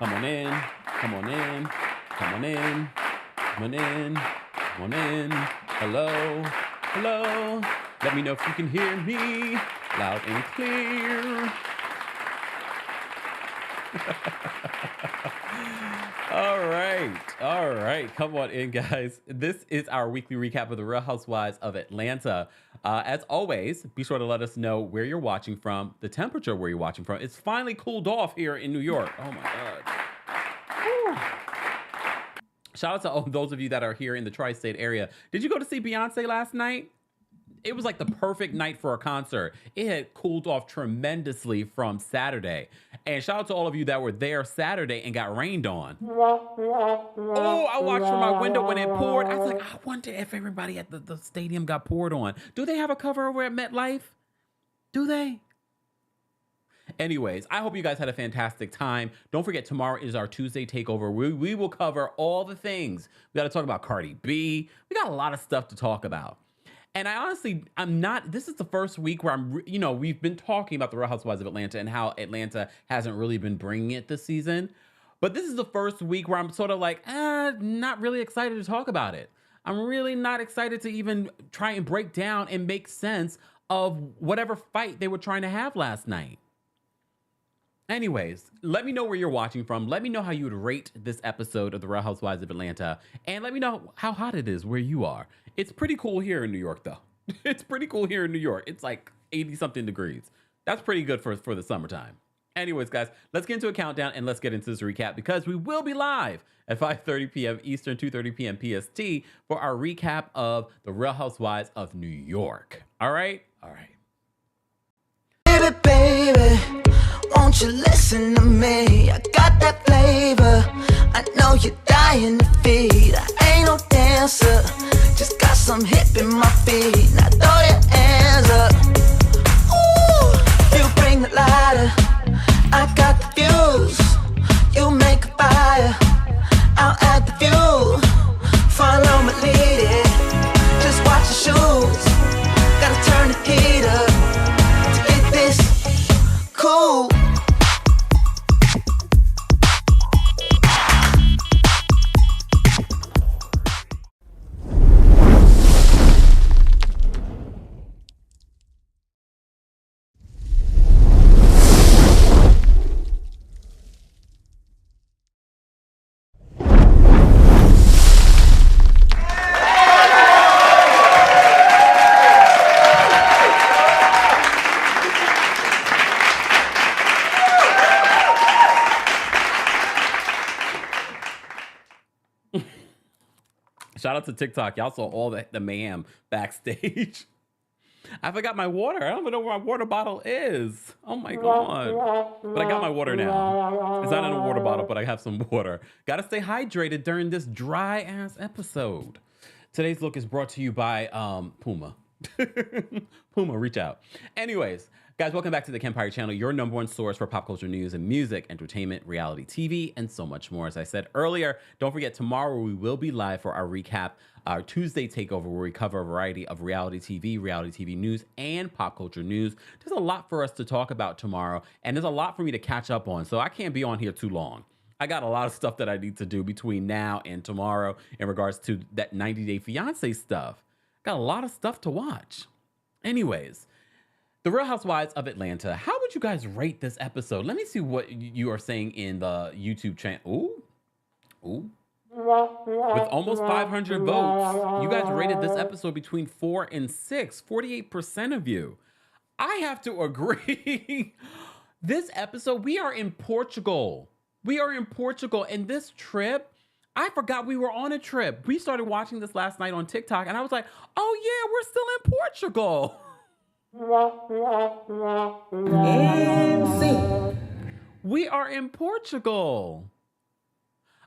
Come on in. Come on in. Come on in. Come on in. Come on in. Hello. Hello. Let me know if you can hear me loud and clear. All right. All right. Come on in, guys. This is our weekly recap of the Real Housewives of Atlanta. As always, be sure to let us know where you're watching from, the temperature where you're watching from. It's finally cooled off here in New York. Oh, my God. Whew. Shout out to all those of you that are here in the tri-state area. Did you go to see Beyonce last night? It was like the perfect night for a concert. It had cooled off tremendously from Saturday. And shout out to all of you that were there Saturday and got rained on. Oh, I watched from my window when it poured. I was like, I wonder if everybody at the stadium got poured on. Do they have a cover over at MetLife? Do they? Anyways, I hope you guys had a fantastic time. Don't forget, tomorrow is our Tuesday takeover. We will cover all the things. We got to talk about Cardi B. We got a lot of stuff to talk about. And this is the first week where we've been talking about the Real Housewives of Atlanta and how Atlanta hasn't really been bringing it this season. But this is the first week where I'm sort of like, not really excited to talk about it. I'm really not excited to even try and break down and make sense of whatever fight they were trying to have last night. Anyways, let me know where you're watching from. Let me know how you would rate this episode of the Real Housewives of Atlanta. And let me know how hot it is where you are. It's pretty cool here in New York, though. It's pretty cool here in New York. It's like 80-something degrees. That's pretty good for the summertime. Anyways, guys, let's get into a countdown and let's get into this recap because we will be live at 5:30 p.m. Eastern, 2:30 p.m. PST for our recap of the Real Housewives of New York. All right? All right. Baby, baby, won't you listen to me? I got that flavor. I know you're dying to feed. I ain't no dancer, just got some hip in my feet. Now throw your hands up. Ooh, you bring the lighter. I got the fuse. You make a fire. I'll add the fuel. Follow my lead. Just watch your shoes. Gotta turn the heat up to get this cool. Shout out to TikTok. Y'all saw all the mayhem backstage. I forgot my water. I don't even know where my water bottle is. Oh my God. But I got my water now. It's not in a water bottle, but I have some water. Got to stay hydrated during this dry ass episode. Today's look is brought to you by Puma. Puma, reach out. Anyways, guys, welcome back to the Kempire channel, your number one source for pop culture news and music, entertainment, reality TV, and so much more. As I said earlier, don't forget tomorrow we will be live for our recap, our Tuesday takeover, where we cover a variety of reality TV news, and pop culture news. There's a lot for us to talk about tomorrow, and there's a lot for me to catch up on, so I can't be on here too long. I got a lot of stuff that I need to do between now and tomorrow in regards to that 90 Day Fiance stuff. Got a lot of stuff to watch. Anyways, The Real Housewives of Atlanta. How would you guys rate this episode? Let me see what you are saying in the YouTube channel. Ooh. With almost 500 votes, you guys rated this episode between 4 and 6. 48% of you. I have to agree. This episode, we are in Portugal. We are in Portugal, and this trip, I forgot we were on a trip. We started watching this last night on TikTok, and I was like, oh yeah, we're still in Portugal. We are in Portugal.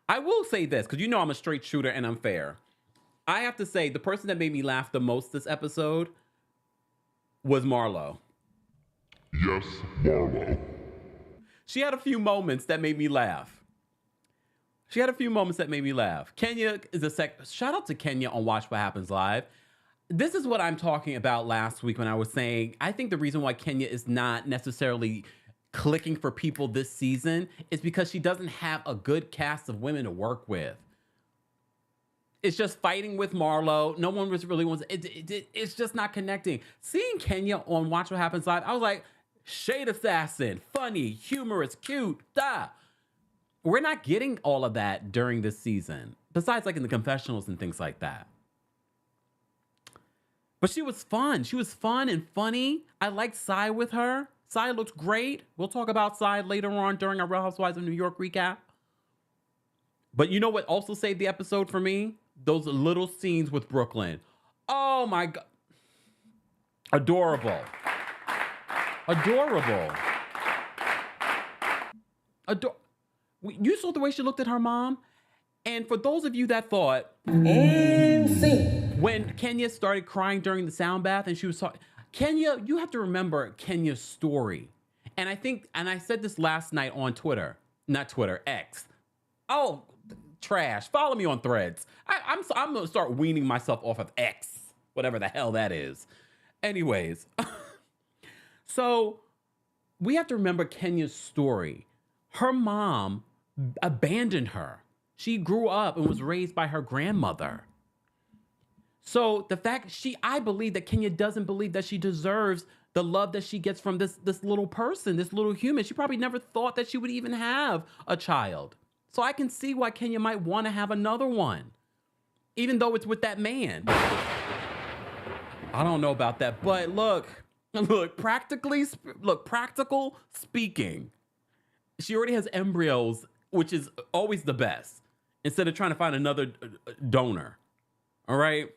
I will say this, because you know I'm a straight shooter and I'm fair. I have to say, the person that made me laugh the most this episode was Marlo. Yes, Marlo. She had a few moments that made me laugh. Kenya is a shout out to Kenya on Watch What Happens Live. This is what I'm talking about last week when I was saying, I think the reason why Kenya is not necessarily clicking for people this season is because she doesn't have a good cast of women to work with. It's just fighting with Marlo. No one really wants it's just not connecting. Seeing Kenya on Watch What Happens Live, I was like, shade assassin, funny, humorous, cute, We're not getting all of that during this season, besides like in the confessionals and things like that. But she was fun. She was fun and funny. I liked Sai with her. Sai looks great. We'll talk about Sai later on during our Real Housewives of New York recap. But you know what also saved the episode for me? Those little scenes with Brooklyn. Oh my God. Adorable. Adorable. You saw the way she looked at her mom? And for those of you that thought, when Kenya started crying during the sound bath and she was talking, Kenya, you have to remember Kenya's story. And I said this last night on Twitter, not Twitter, X. Oh, trash. Follow me on Threads. I'm going to start weaning myself off of X, whatever the hell that is. Anyways, so we have to remember Kenya's story. Her mom abandoned her. She grew up and was raised by her grandmother. So the fact I believe that Kenya doesn't believe that she deserves the love that she gets from this little person, this little human. She probably never thought that she would even have a child. So I can see why Kenya might want to have another one, even though it's with that man. I don't know about that, but practical speaking, she already has embryos, which is always the best, instead of trying to find another donor. All right.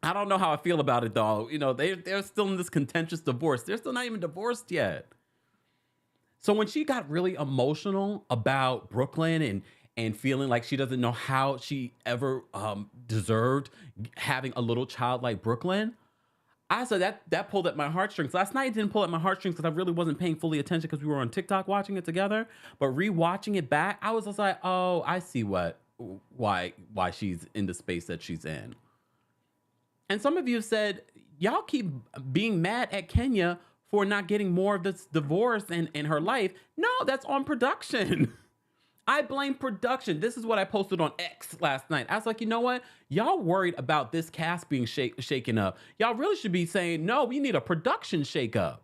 I don't know how I feel about it, though. You know, they're still in this contentious divorce. They're still not even divorced yet. So when she got really emotional about Brooklyn and feeling like she doesn't know how she ever deserved having a little child like Brooklyn, I said that pulled at my heartstrings. Last night it didn't pull at my heartstrings because I really wasn't paying fully attention because we were on TikTok watching it together. But rewatching it back, I was just like, oh, I see why she's in the space that she's in. And some of you have said, y'all keep being mad at Kenya for not getting more of this divorce in her life. No, that's on production. I blame production. This is what I posted on X last night. I was like, you know what? Y'all worried about this cast being shaken up. Y'all really should be saying, no, we need a production shakeup.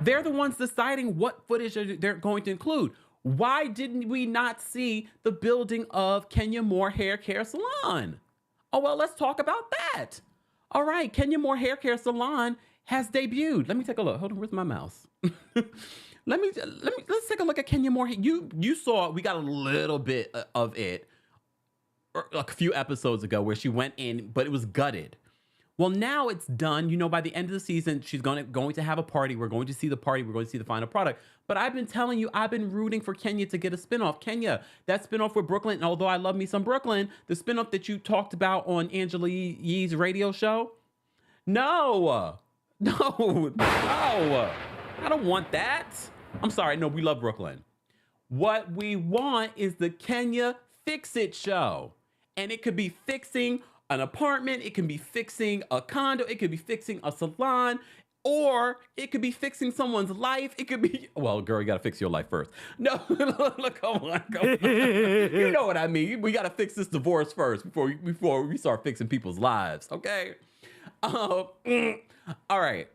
They're the ones deciding what footage they're going to include. Why didn't we not see the building of Kenya Moore Hair Care Salon? Oh, well, let's talk about that. All right, Kenya Moore Hair Care Salon has debuted. Let me take a look. Hold on, where's my mouse? Let's take a look at Kenya Moore. You saw, we got a little bit of it a few episodes ago where she went in, but it was gutted. Well, now it's done. You know, by the end of the season, she's going to have a party. We're going to see the party. We're going to see the final product. But I've been telling you, I've been rooting for Kenya to get a spinoff. Kenya, that spinoff with Brooklyn, and although I love me some Brooklyn, the spinoff that you talked about on Angela Yee's radio show, no, I don't want that. I'm sorry. No, we love Brooklyn. What we want is the Kenya Fix It show. And it could be fixing an apartment, it can be fixing a condo, it could be fixing a salon, or it could be fixing someone's life. It could be, well, girl, you gotta fix your life first. No, look, come on. You know what I mean. We gotta fix this divorce first before we start fixing people's lives, okay? All right.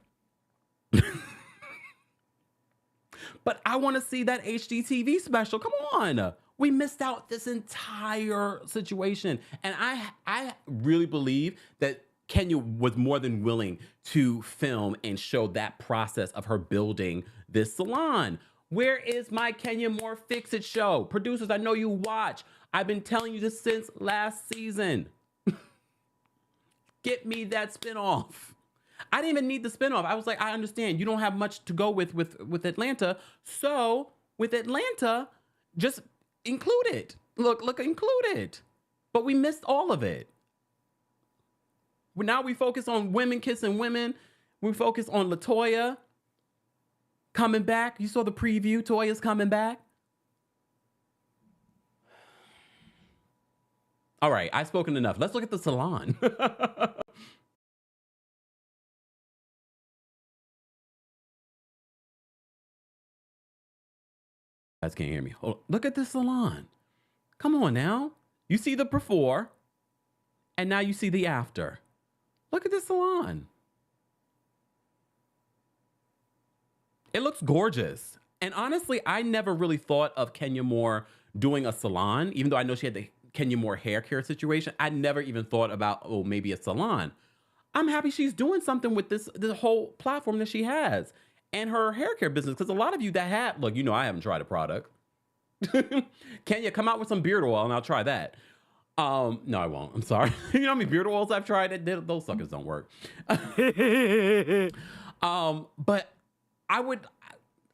But I wanna see that HGTV special. Come on. We missed out this entire situation. And I really believe that Kenya was more than willing to film and show that process of her building this salon. Where is my Kenya Moore Fix It show? Producers, I know you watch. I've been telling you this since last season. Get me that spinoff. I didn't even need the spinoff. I was like, I understand. You don't have much to go with Atlanta. So with Atlanta, just include it. Look, include it. But we missed all of it. Now we focus on women kissing women. We focus on Latoya coming back. You saw the preview. Toya's coming back. All right, I've spoken enough. Let's look at the salon. guys can't hear me. Look at this salon. Come on now. You see the before, and now you see the after. Look at this salon. It looks gorgeous. And honestly, I never really thought of Kenya Moore doing a salon, even though I know she had the Kenya Moore hair care situation. I never even thought about, oh, maybe a salon. I'm happy she's doing something with this whole platform that she has and her hair care business. Because a lot of you that have, look, you know, I haven't tried a product. Kenya, come out with some beard oil and I'll try that. No, I won't. I'm sorry. You know how many beard oils I've tried? Those suckers don't work. But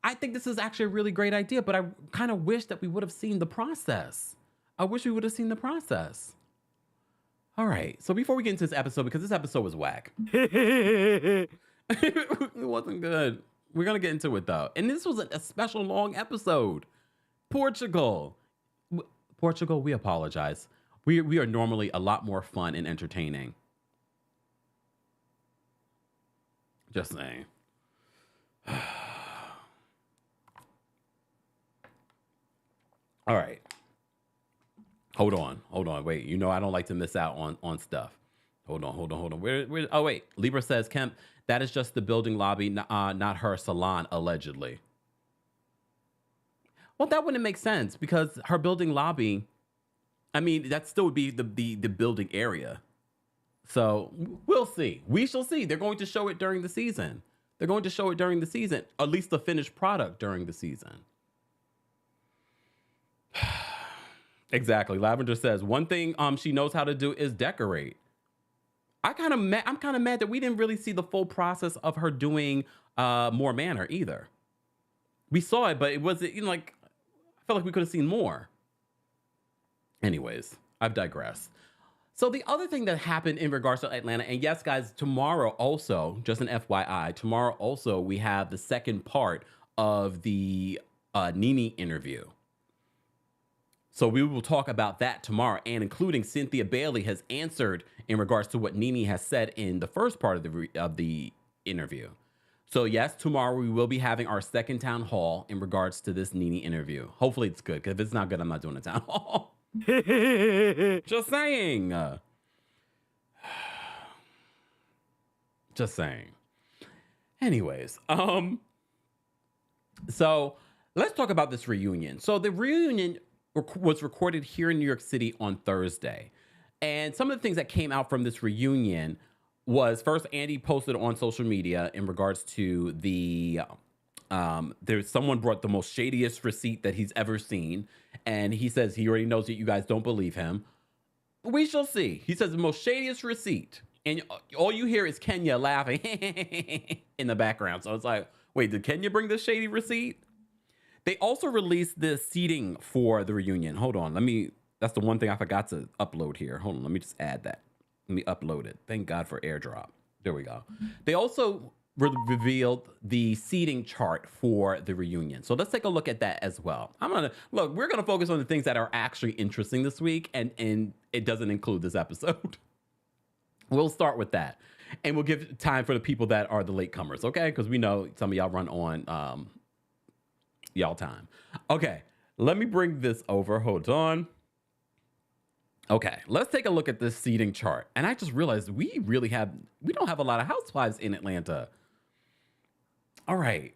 I think this is actually a really great idea, but I kind of wish that we would have seen the process. I wish we would have seen the process. All right. So before we get into this episode, because this episode was whack. It wasn't good. We're going to get into it though. And this was a special long episode. Portugal, we apologize. We are normally a lot more fun and entertaining. Just saying. All right. Hold on. Wait, you know I don't like to miss out on stuff. Hold on. Where? Oh, wait. Libra says, Kemp, that is just the building lobby, not her salon, allegedly. Well, that wouldn't make sense because her building lobby, I mean, that still would be the building area. So we'll see. We shall see. They're going to show it during the season. At least the finished product during the season. Exactly. Lavender says one thing she knows how to do is decorate. I'm kind of mad that we didn't really see the full process of her doing More Manor either. We saw it, but it wasn't, you know, like, I felt like we could have seen more. Anyways, I've digressed. So the other thing that happened in regards to Atlanta, and yes, guys, tomorrow also, just an FYI, tomorrow also we have the second part of the Nene interview. So we will talk about that tomorrow, and including Cynthia Bailey has answered in regards to what Nene has said in the first part of the interview. So yes, tomorrow we will be having our second town hall in regards to this Nene interview. Hopefully it's good, because if it's not good, I'm not doing a town hall. Just saying. Just saying. Anyways, so let's talk about this reunion. So the reunion was recorded here in New York City on Thursday. And some of the things that came out from this reunion was, first, Andy posted on social media in regards to the, there's someone brought the most shadiest receipt that he's ever seen. And he says he already knows that you guys don't believe him. We shall see. He says the most shadiest receipt. And all you hear is Kenya laughing in the background. So it's like, wait, did Kenya bring this shady receipt? They also released the seating for the reunion. Hold on. That's the one thing I forgot to upload here. Hold on. Let me just add that. Let me upload it. Thank God for AirDrop. There we go. They also revealed the seating chart for the reunion. So let's take a look at that as well. We're going to focus on the things that are actually interesting this week. And it doesn't include this episode. We'll start with that. And we'll give time for the people that are the latecomers. Okay. Because we know some of y'all run on, y'all time. Okay, let me bring this over. Hold on. Okay, let's take a look at this seating chart. And I just realized we don't have a lot of housewives in Atlanta. All right.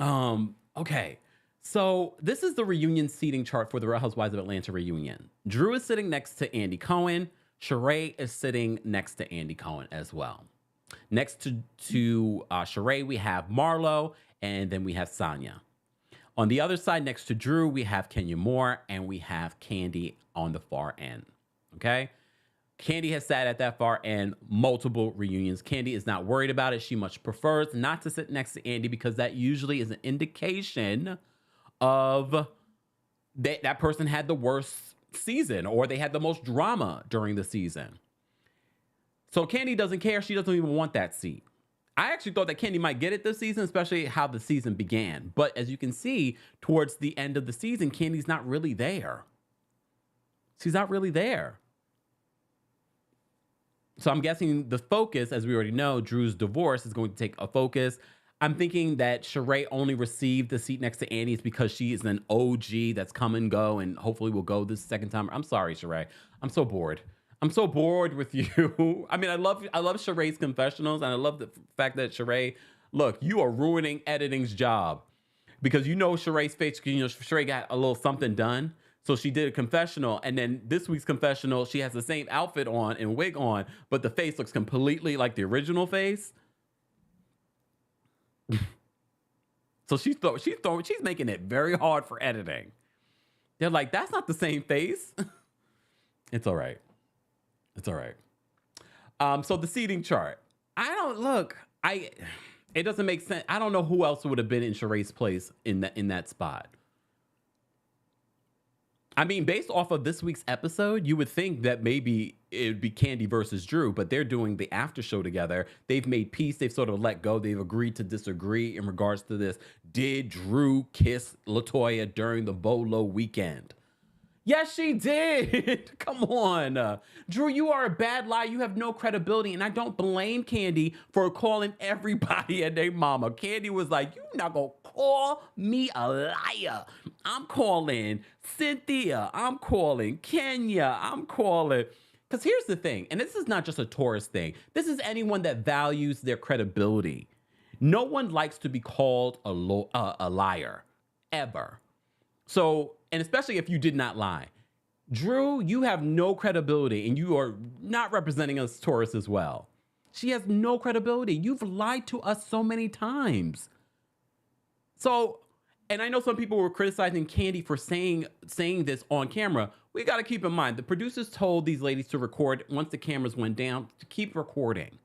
Okay. So this is the reunion seating chart for the Real Housewives of Atlanta reunion. Drew is sitting next to Andy Cohen. Sheree is sitting next to Andy Cohen as well. Next to Sheree, we have Marlo, and then we have Sonia. On the other side, next to Drew, we have Kenya Moore, and we have Kandi on the far end, okay? Kandi has sat at that far end multiple reunions. Kandi is not worried about it. She much prefers not to sit next to Andy because that usually is an indication of that person had the worst season or they had the most drama during the season. So Kandi doesn't care. She doesn't even want that seat. I actually thought that Kandi might get it this season, especially how the season began. But as you can see, towards the end of the season, Kandi's not really there. She's not really there. So I'm guessing the focus, as we already know, Drew's divorce is going to take a focus. I'm thinking that Sheree only received the seat next to Annie is because she is an OG that's come and go and hopefully will go this second time. I'm sorry, Sheree. I'm so bored. I'm so bored with you. I mean, I love Sheree's confessionals, and I love the fact that Sheree, look, you are ruining editing's job because you know Sheree's face. You know, Sheree got a little something done, so she did a confessional, and then this week's confessional, she has the same outfit on and wig on, but the face looks completely like the original face. So she's making it very hard for editing. They're like, that's not the same face. It's all right. It's all right. So the seating chart. It doesn't make sense. I don't know who else would have been in Sheree's place in that spot. I mean, based off of this week's episode, you would think that maybe it would be Kandi versus Drew, but they're doing the after show together. They've made peace. They've sort of let go. They've agreed to disagree in regards to this. Did Drew kiss Latoya during the Bolo weekend? Yes, she did. Come on. Drew, you are a bad liar. You have no credibility. And I don't blame Kandi for calling everybody and their mama. Kandi was like, you're not going to call me a liar. I'm calling Cynthia. I'm calling Kenya. I'm calling. Because here's the thing. And this is not just a Taurus thing. This is anyone that values their credibility. No one likes to be called a liar, ever. So, and especially if you did not lie. Drew, you have no credibility and you are not representing us Taurus as well. She has no credibility. You've lied to us so many times. So, and I know some people were criticizing Kandi for saying this on camera. We got to keep in mind, the producers told these ladies to record once the cameras went down, to keep recording.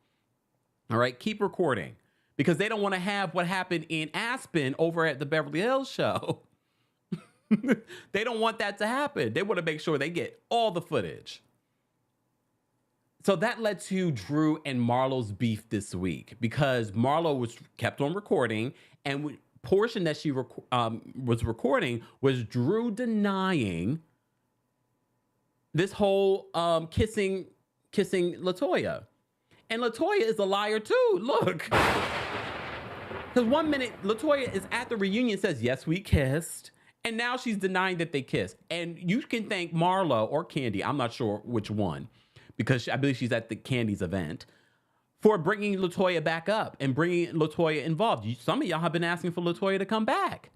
All right, keep recording. Because they don't want to have what happened in Aspen over at the Beverly Hills show. They don't want that to happen. They want to make sure they get all the footage. So that led to Drew and Marlo's beef this week because Marlo was kept on recording, and portion that she was recording was Drew denying this whole kissing Latoya. And Latoya is a liar too. Look. Because 1 minute Latoya is at the reunion, says, yes, we kissed. And now she's denying that they kissed. And you can thank Marlo or Kandi, I'm not sure which one, because I believe she's at the Kandi's event, for bringing Latoya back up and bringing Latoya involved. Some of y'all have been asking for Latoya to come back.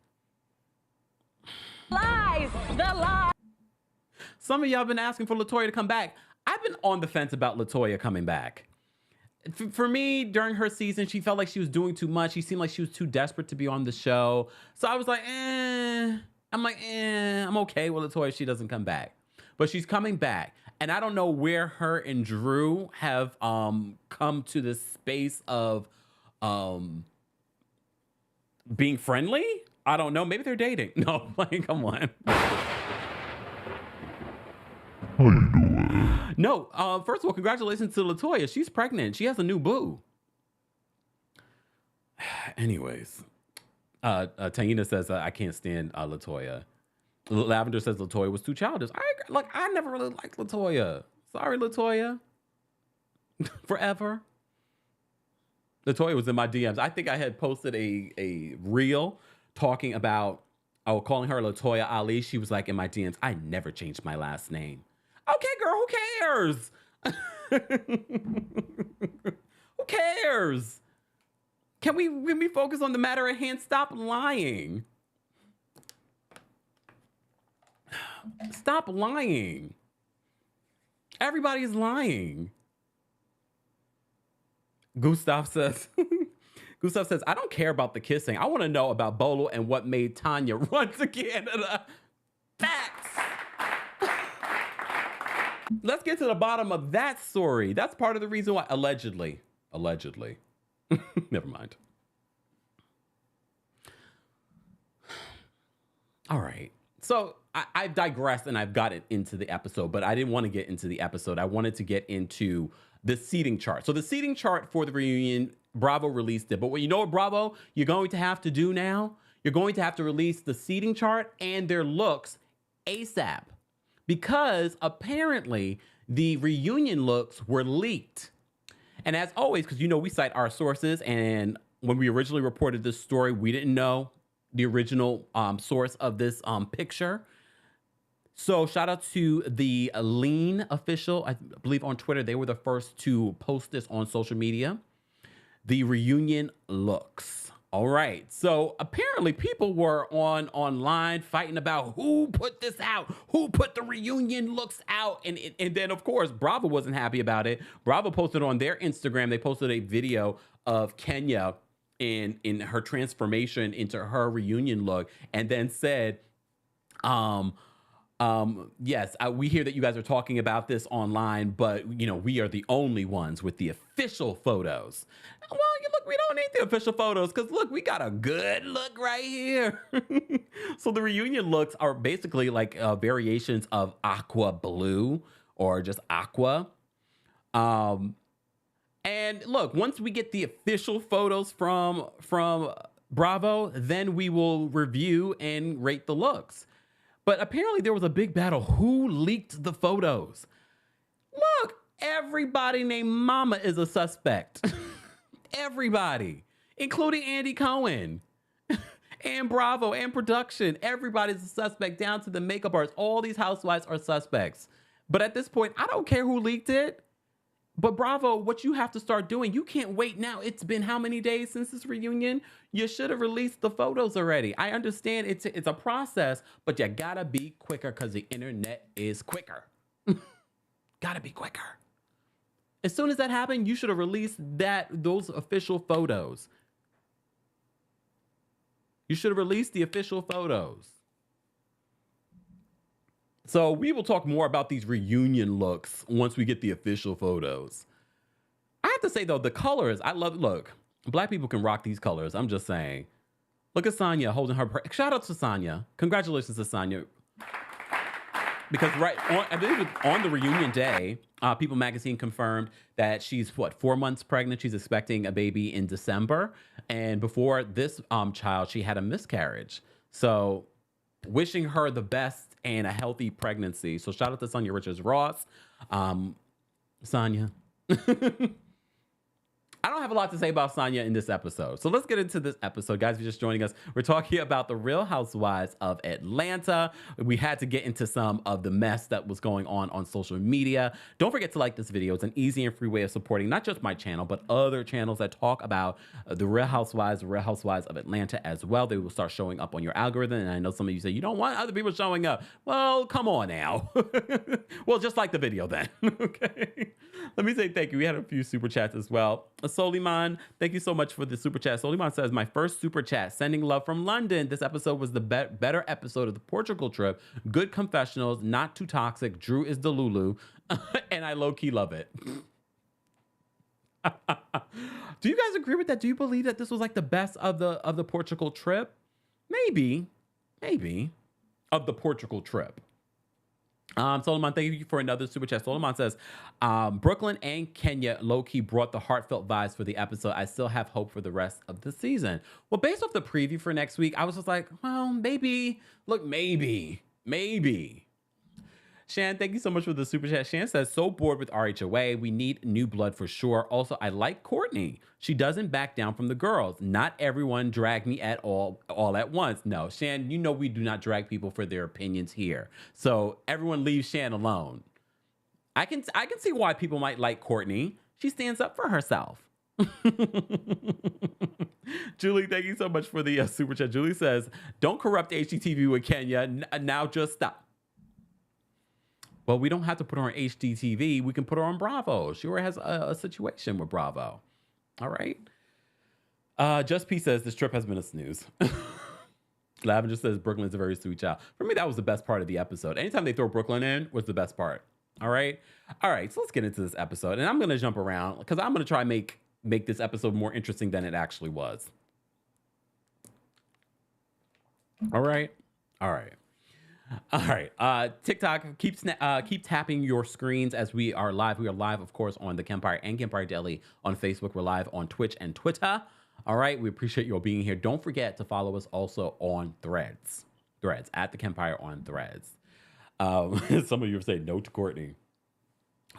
Lies! The lies! Some of y'all have been asking for Latoya to come back. I've been on the fence about Latoya coming back. For me, during her season, she felt like she was doing too much. She seemed like she was too desperate to be on the show. So I was like, I'm okay with Latoya if she doesn't come back. But she's coming back. And I don't know where her and Drew have come to this space of being friendly. I don't know. Maybe they're dating. No, like, come on. How you doing? No, first of all, congratulations to Latoya. She's pregnant. She has a new boo. Anyways, Taina says, I can't stand Latoya. Lavender says Latoya was too childish. I never really liked Latoya. Sorry, Latoya. Forever. Latoya was in my DMs. I think I had posted a reel talking about, calling her Latoya Ali. She was like in my DMs, I never changed my last name. Okay, girl, who cares? Who cares? Can we focus on the matter at hand? Stop lying. Stop lying. Everybody's lying. Gustav says, I don't care about the kissing. I want to know about Bolo and what made Tanya run to Canada. Facts. Let's get to the bottom of that story. That's part of the reason why, allegedly. Never mind. All right. So I've digressed and I've gotten into the episode, but I didn't want to get into the episode. I wanted to get into the seating chart. So the seating chart for the reunion, Bravo released it. But what you know what, Bravo, you're going to have to do now? You're going to have to release the seating chart and their looks ASAP. Because apparently the reunion looks were leaked. And as always, because we cite our sources, and when we originally reported this story, we didn't know the original source of this picture. So shout out to the Lean official. I believe on Twitter, they were the first to post this on social media. The reunion looks. All right. So apparently people were online fighting about who put this out, who put the reunion looks out. And then, of course, Bravo wasn't happy about it. Bravo posted on their Instagram. They posted a video of Kenya in her transformation into her reunion look, and then said, yes, we hear that you guys are talking about this online, but we are the only ones with the official photos. Well, look, we don't need the official photos because look, we got a good look right here. So the reunion looks are basically like variations of aqua blue or just aqua. And look, once we get the official photos from Bravo, then we will review and rate the looks. But apparently there was a big battle. Who leaked the photos? Look, everybody named Mama is a suspect. Everybody, including Andy Cohen and Bravo and production. Everybody's a suspect down to the makeup artists. All these housewives are suspects. But at this point, I don't care who leaked it. But Bravo, what you have to start doing, you can't wait now. It's been how many days since this reunion? You should have released the photos already. I understand it's a process, but you gotta be quicker because the internet is quicker. Gotta be quicker. As soon as that happened, you should have released those official photos. You should have released the official photos. So we will talk more about these reunion looks once we get the official photos. I have to say though, the colors, look, Black people can rock these colors. I'm just saying. Look at Sonya holding her, shout out to Sonya. Congratulations to Sonya. Because I believe on the reunion day, People Magazine confirmed that she's 4 months pregnant. She's expecting a baby in December. And before this child, she had a miscarriage. So wishing her the best and a healthy pregnancy. So shout out to Sonya Richards-Ross. Sonya. I don't have a lot to say about Sonya in this episode. So let's get into this episode. Guys, if you're just joining us, we're talking about the Real Housewives of Atlanta. We had to get into some of the mess that was going on social media. Don't forget to like this video. It's an easy and free way of supporting not just my channel, but other channels that talk about the Real Housewives of Atlanta as well. They will start showing up on your algorithm. And I know some of you say, you don't want other people showing up. Well, come on now. Well, just like the video then. Okay. Let me say thank you. We had a few super chats as well. Soliman, thank you so much for the super chat. Soliman says, my first super chat, sending love from London. This episode was the better episode of the Portugal trip. Good confessionals, not too toxic. Drew is the Lulu. And I low-key love it. Do you guys agree with that? Do you believe that this was like the best of the Portugal trip? Maybe. Of the Portugal trip. Solomon, thank you for another super chat. Solomon says, Brooklyn and Kenya low-key brought the heartfelt vibes for the episode. I still have hope for the rest of the season. Well, based off the preview for next week, I was just like, well, maybe. Look, maybe. Shan, thank you so much for the super chat. Shan says, so bored with RHOA. We need new blood for sure. Also, I like Courtney. She doesn't back down from the girls. Not everyone drag me at all at once. No, Shan, you know we do not drag people for their opinions here. So everyone leave Shan alone. I can see why people might like Courtney. She stands up for herself. Julie, thank you so much for the super chat. Julie says, don't corrupt HGTV with Kenya. Now just stop. Well, we don't have to put her on HGTV. We can put her on Bravo. She already has a situation with Bravo. All right. Just P says, this trip has been a snooze. Lavender says, Brooklyn is a very sweet child. For me, that was the best part of the episode. Anytime they throw Brooklyn in was the best part. All right. So let's get into this episode. And I'm going to jump around because I'm going to try and make this episode more interesting than it actually was. All right. TikTok, keep tapping your screens as we are live. We are live, of course, on TheKempire and Kempire Daily on Facebook. We're live on Twitch and Twitter. All right. We appreciate you all being here. Don't forget to follow us also on Threads at TheKempire on Threads. Some of you are saying no to Courtney.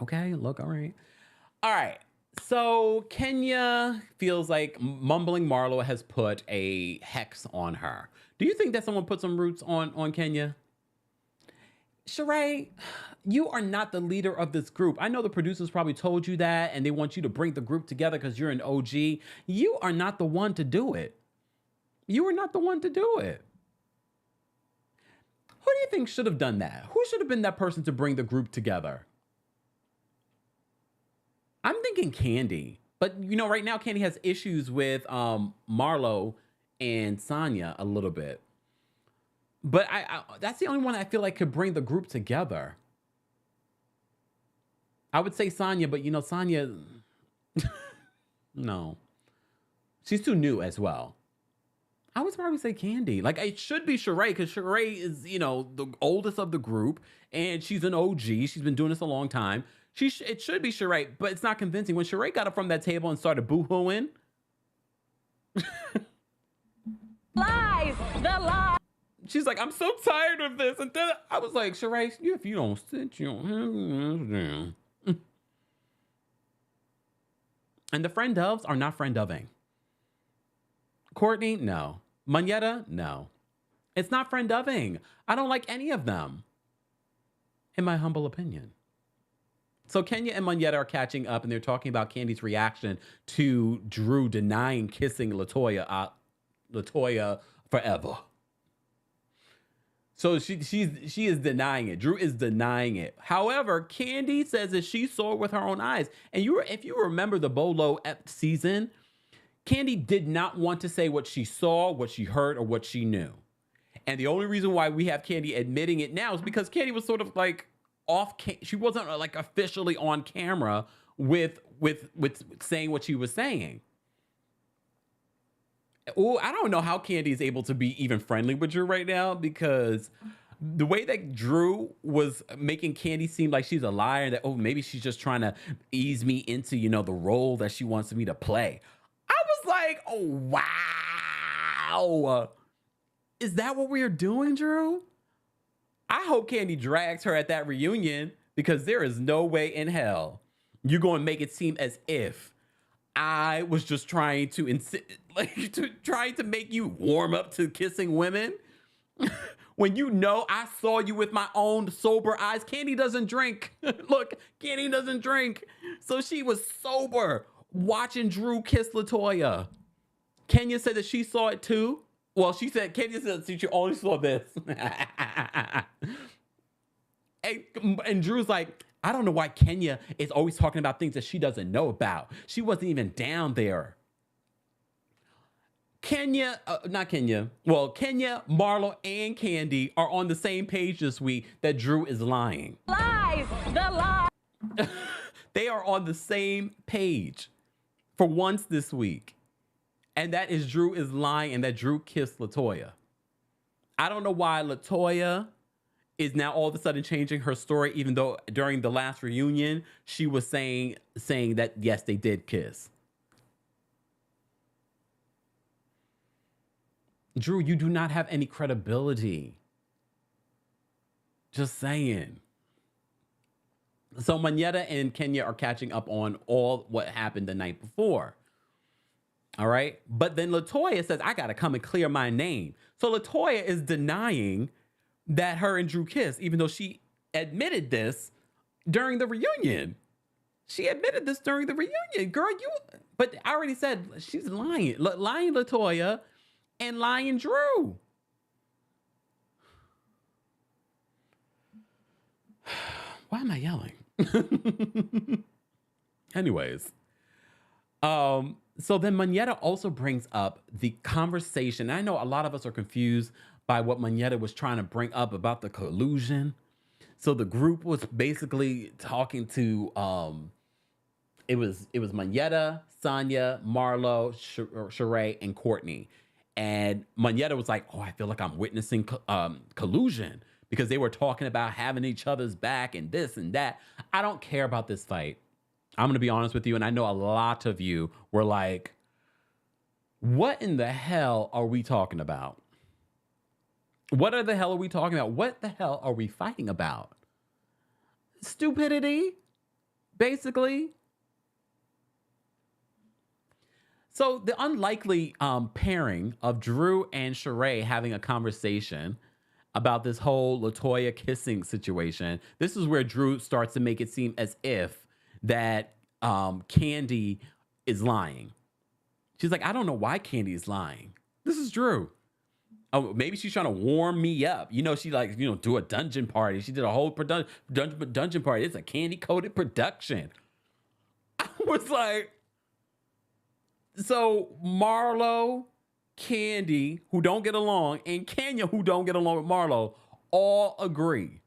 Okay. Look. All right. So Kenya feels like mumbling Marlo has put a hex on her. Do you think that someone put some roots on Kenya? Sheree, you are not the leader of this group. I know the producers probably told you that and they want you to bring the group together because you're an OG. You are not the one to do it. You are not the one to do it. Who do you think should have done that? Who should have been that person to bring the group together? I'm thinking Kandi. But, you know, right now Kandi has issues with Marlo and Sonya a little bit. But I that's the only one I feel like could bring the group together. I would say Sonya, but, you know, Sonya, no. She's too new as well. I would probably say Kandi. Like, it should be Sheree, because Sheree is, you know, the oldest of the group, and she's an OG. She's been doing this a long time. It should be Sheree, but it's not convincing. When Sheree got up from that table and started boo-hooing. Lies! The lie! She's like, I'm so tired of this. And then I was like, Sheree, if you don't sit, you don't have down. And the friend ofs are not friend ofing. Courtney, no. Manetta, no. It's not friend ofing. I don't like any of them, in my humble opinion. So Kenya and Manetta are catching up, and they're talking about Kandi's reaction to Drew denying kissing Latoya forever. So she is denying it. Drew is denying it. However, Kandi says that she saw it with her own eyes. And if you remember the Bolo season, Kandi did not want to say what she saw, what she heard, or what she knew. And the only reason why we have Kandi admitting it now is because Kandi was sort of like she wasn't like officially on camera with saying what she was saying. Oh, I don't know how Kandi is able to be even friendly with Drew right now, because the way that Drew was making Kandi seem like she's a liar, that, oh, maybe she's just trying to ease me into, you know, the role that she wants me to play. I was like, oh, wow. Is that what we're doing, Drew? I hope Kandi drags her at that reunion, because there is no way in hell you're going to make it seem as if I was just trying to make you warm up to kissing women. When you know I saw you with my own sober eyes. Kandi doesn't drink. Look, Kandi doesn't drink. So she was sober watching Drew kiss Latoya. Kenya said that she saw it too. Well, Kenya said she only saw this. and Drew's like, I don't know why Kenya is always talking about things that she doesn't know about. She wasn't even down there. Kenya, Marlo, and Kandi are on the same page this week that Drew is lying. Lies! The lie! They are on the same page for once this week. And that is Drew is lying and that Drew kissed Latoya. I don't know why Latoya is now all of a sudden changing her story, even though during the last reunion, she was saying that, yes, they did kiss. Drew, you do not have any credibility. Just saying. So Manetta and Kenya are catching up on all what happened the night before. All right. But then Latoya says, I got to come and clear my name. So Latoya is denying that her and Drew kissed, even though she admitted this during the reunion. She admitted this during the reunion. Girl, but I already said she's lying. Lying Latoya and lying Drew. Why am I yelling? Anyways. So then Manetta also brings up the conversation. I know a lot of us are confused by what Manetta was trying to bring up about the collusion. So the group was basically talking to, it was Manetta, Sonya, Marlo, Sheree, and Courtney. And Manetta was like, oh, I feel like I'm witnessing collusion, because they were talking about having each other's back and this and that. I don't care about this fight. I'm going to be honest with you. And I know a lot of you were like, what in the hell are we talking about? What the hell are we talking about? What the hell are we fighting about? Stupidity, basically. So the unlikely pairing of Drew and Sheree having a conversation about this whole Latoya kissing situation. This is where Drew starts to make it seem as if that Kandi is lying. She's like, I don't know why Kandi is lying. This is Drew. Oh, maybe she's trying to warm me up. You know, she like, you know, do a dungeon party. She did a whole dungeon party. It's a Kandi coded production. I was like, so Marlo, Kandi, who don't get along, and Kenya, who don't get along with Marlo, all agree.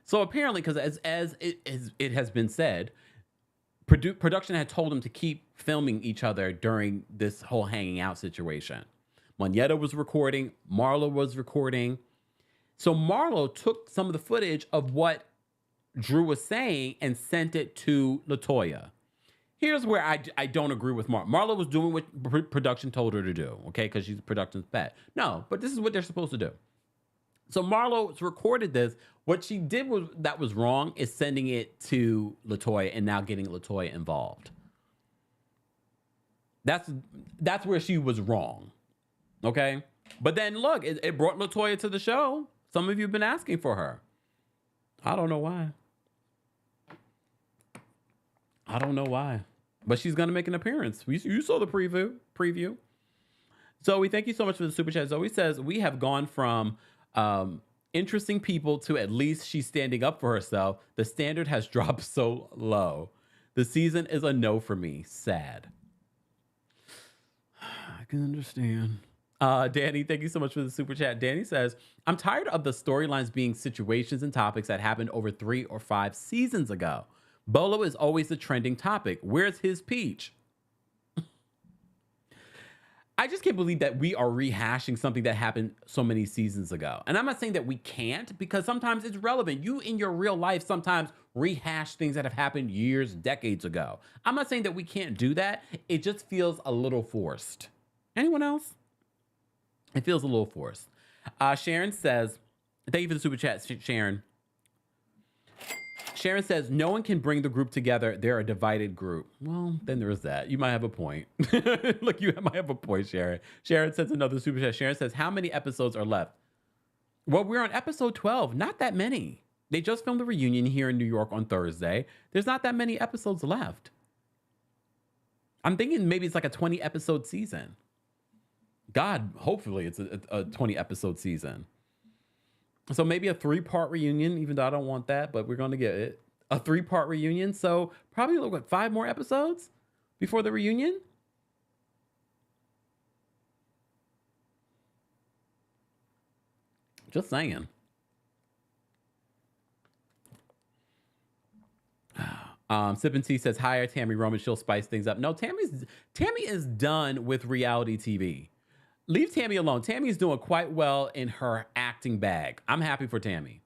So apparently, because as it has been said, production had told them to keep filming each other during this whole hanging out situation. Moneta was recording, Marlo was recording. So Marlo took some of the footage of what Drew was saying and sent it to Latoya. Here's where I don't agree with Marlo. Marlo was doing what production told her to do, okay? Because she's production's pet. No, but this is what they're supposed to do. So Marlo recorded this. What she did that was wrong is sending it to Latoya and now getting Latoya involved. That's where she was wrong, okay? But then look, it brought Latoya to the show. Some of you have been asking for her. I don't know why. But she's going to make an appearance. You saw the preview. Zoe, thank you so much for the super chat. Zoe says, we have gone from interesting people to at least she's standing up for herself. The standard has dropped so low. The season is a no for me. Sad. I can understand. Danny, thank you so much for the super chat. Danny says, I'm tired of the storylines being situations and topics that happened over 3 or 5 seasons ago. Bolo is always the trending topic. Where's his peach? I just can't believe that we are rehashing something that happened so many seasons ago. And I'm not saying that we can't, because sometimes it's relevant. You in your real life sometimes rehash things that have happened years, decades ago. I'm not saying that we can't do that. It just feels a little forced. Anyone else? It feels a little forced. Sharon says, thank you for the super chat, Sharon. Sharon says, no one can bring the group together. They're a divided group. Well, then there is that. You might have a point. Look, you might have a point, Sharon. Sharon says another super chat. Sharon says, how many episodes are left? Well, we're on episode 12. Not that many. They just filmed the reunion here in New York on Thursday. There's not that many episodes left. I'm thinking maybe it's like a 20 episode season. God, hopefully it's a 20 episode season. So maybe a 3-part reunion, even though I don't want that, but we're going to get it. A 3-part reunion. So probably like 5 more episodes before the reunion. Just saying. Sip and Tea says, hire Tammy Roman. She'll spice things up. No, Tammy is done with reality TV. Leave Tammy alone. Tammy's doing quite well in her acting bag. I'm happy for Tammy.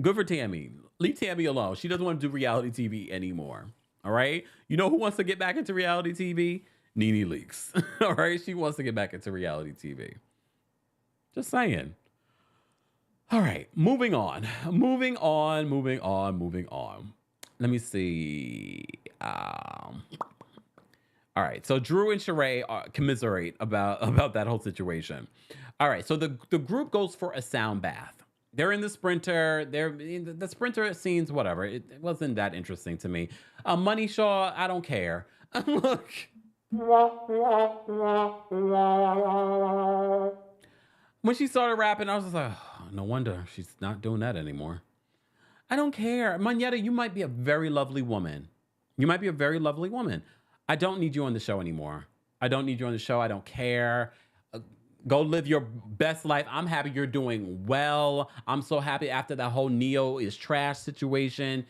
Good for Tammy. Leave Tammy alone. She doesn't want to do reality TV anymore. All right? You know who wants to get back into reality TV? Nene Leakes. All right? She wants to get back into reality TV. Just saying. All right. Moving on. Let me see. All right, so Drew and Sheree commiserate about that whole situation. All right, so the group goes for a sound bath. They're in the Sprinter. They're in the Sprinter scenes, whatever. It wasn't that interesting to me. Money Shaw, I don't care. Look. When she started rapping, I was just like, oh, no wonder she's not doing that anymore. I don't care. Moneta, you might be a very lovely woman. I don't need you on the show anymore. I don't care. Go live your best life. I'm happy you're doing well. I'm so happy after that whole Neo is trash situation.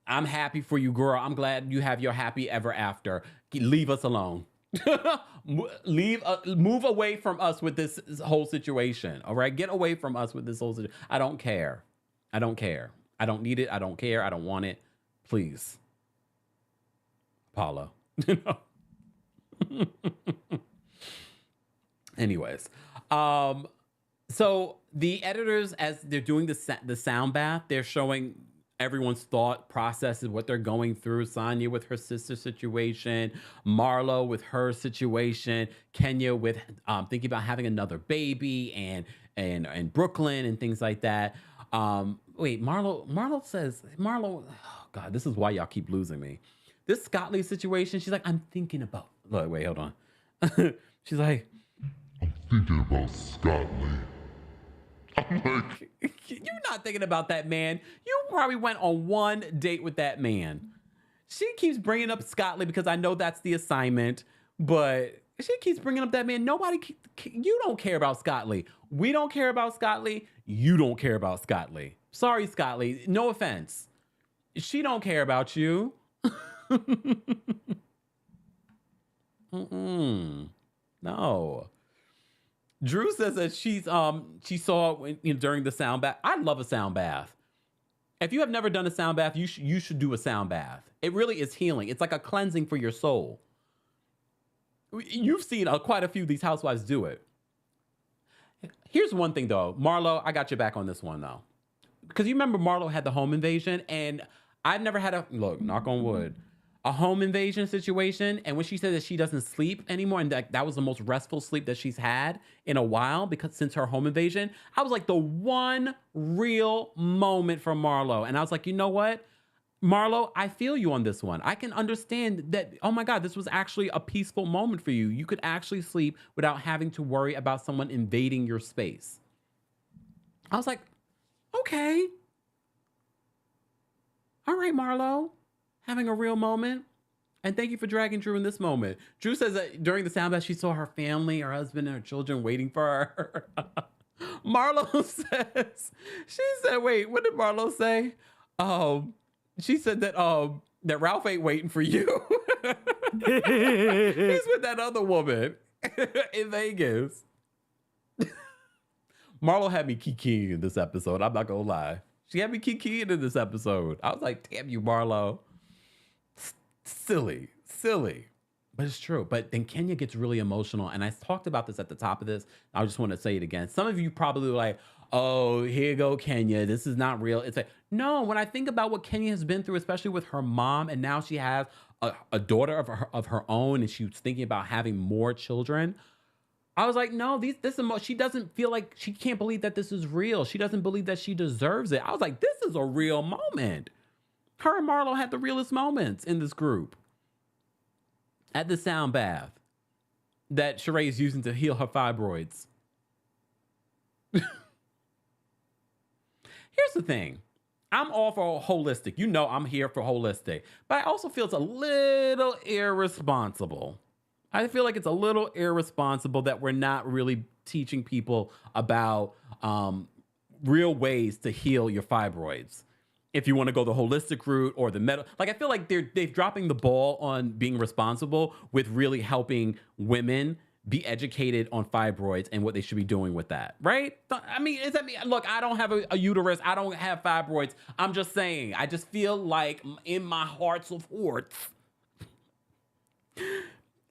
I'm happy for you, girl. I'm glad you have your happy ever after. Leave us alone. Move away from us with this whole situation. All right? Get away from us with this whole situation. I don't care. I don't need it. I don't care. I don't want it. Please. Apollo. Anyways, so the editors, as they're doing the sound bath, they're showing everyone's thought processes, what they're going through. Sonya with her sister situation, Marlo with her situation, Kenya with thinking about having another baby, and Brooklyn and things like that. Wait, Marlo says, oh God, this is why y'all keep losing me. This Scott Lee situation, she's like, I'm thinking about, look, wait, hold on. She's like, I'm thinking about Scott Lee. I'm like, you're not thinking about that man. You probably went on one date with that man. She keeps bringing up Scott Lee because I know that's the assignment, but she keeps bringing up that man. You don't care about Scott Lee. We don't care about Scott Lee. You don't care about Scott Lee. Sorry, Scott Lee. No offense. She don't care about you. No. Drew says that she saw during the sound bath. I love a sound bath. If you have never done a sound bath, you should do a sound bath. It really is healing. It's like a cleansing for your soul. You've seen quite a few of these housewives do it. Here's one thing though, Marlo, I got your back on this one though, because you remember Marlo had the home invasion, and I've never had knock on wood, a home invasion situation. And when she said that she doesn't sleep anymore, and that was the most restful sleep that she's had in a while since her home invasion, I was like, the one real moment for Marlo. And I was like, you know what, Marlo, I feel you on this one. I can understand that, oh my God, this was actually a peaceful moment for you. You could actually sleep without having to worry about someone invading your space. I was like, okay. All right, Marlo, having a real moment. And thank you for dragging Drew in this moment. Drew says that during the sound bath, she saw her family, her husband, and her children waiting for her. Marlo says, she said, wait, what did Marlo say? She said that that Ralph ain't waiting for you. He's with that other woman in Vegas. Marlo had me kikiing in this episode. I'm not gonna lie. She had me kikiing in this episode. I was like, damn you, Marlo. Silly. But it's true. But then Kenya gets really emotional. And I talked about this at the top of this. I just want to say it again. Some of you probably were like, oh, here you go, Kenya. This is not real. It's like, no, when I think about what Kenya has been through, especially with her mom, and now she has a daughter of her own, and she was thinking about having more children. I was like, no, she doesn't feel like, she can't believe that this is real. She doesn't believe that she deserves it. I was like, this is a real moment. Her and Marlo had the realest moments in this group. At the sound bath that Sheree is using to heal her fibroids. Here's the thing. I'm all for holistic. You know I'm here for holistic. But I also feel it's a little irresponsible. I feel like it's a little irresponsible that we're not really teaching people about real ways to heal your fibroids. If you want to go the holistic route or the medical, like I feel like they're dropping the ball on being responsible with really helping women be educated on fibroids and what they should be doing with that, right? I mean, is that me? Look, I don't have a uterus. I don't have fibroids. I'm just saying. I just feel like in my hearts of hearts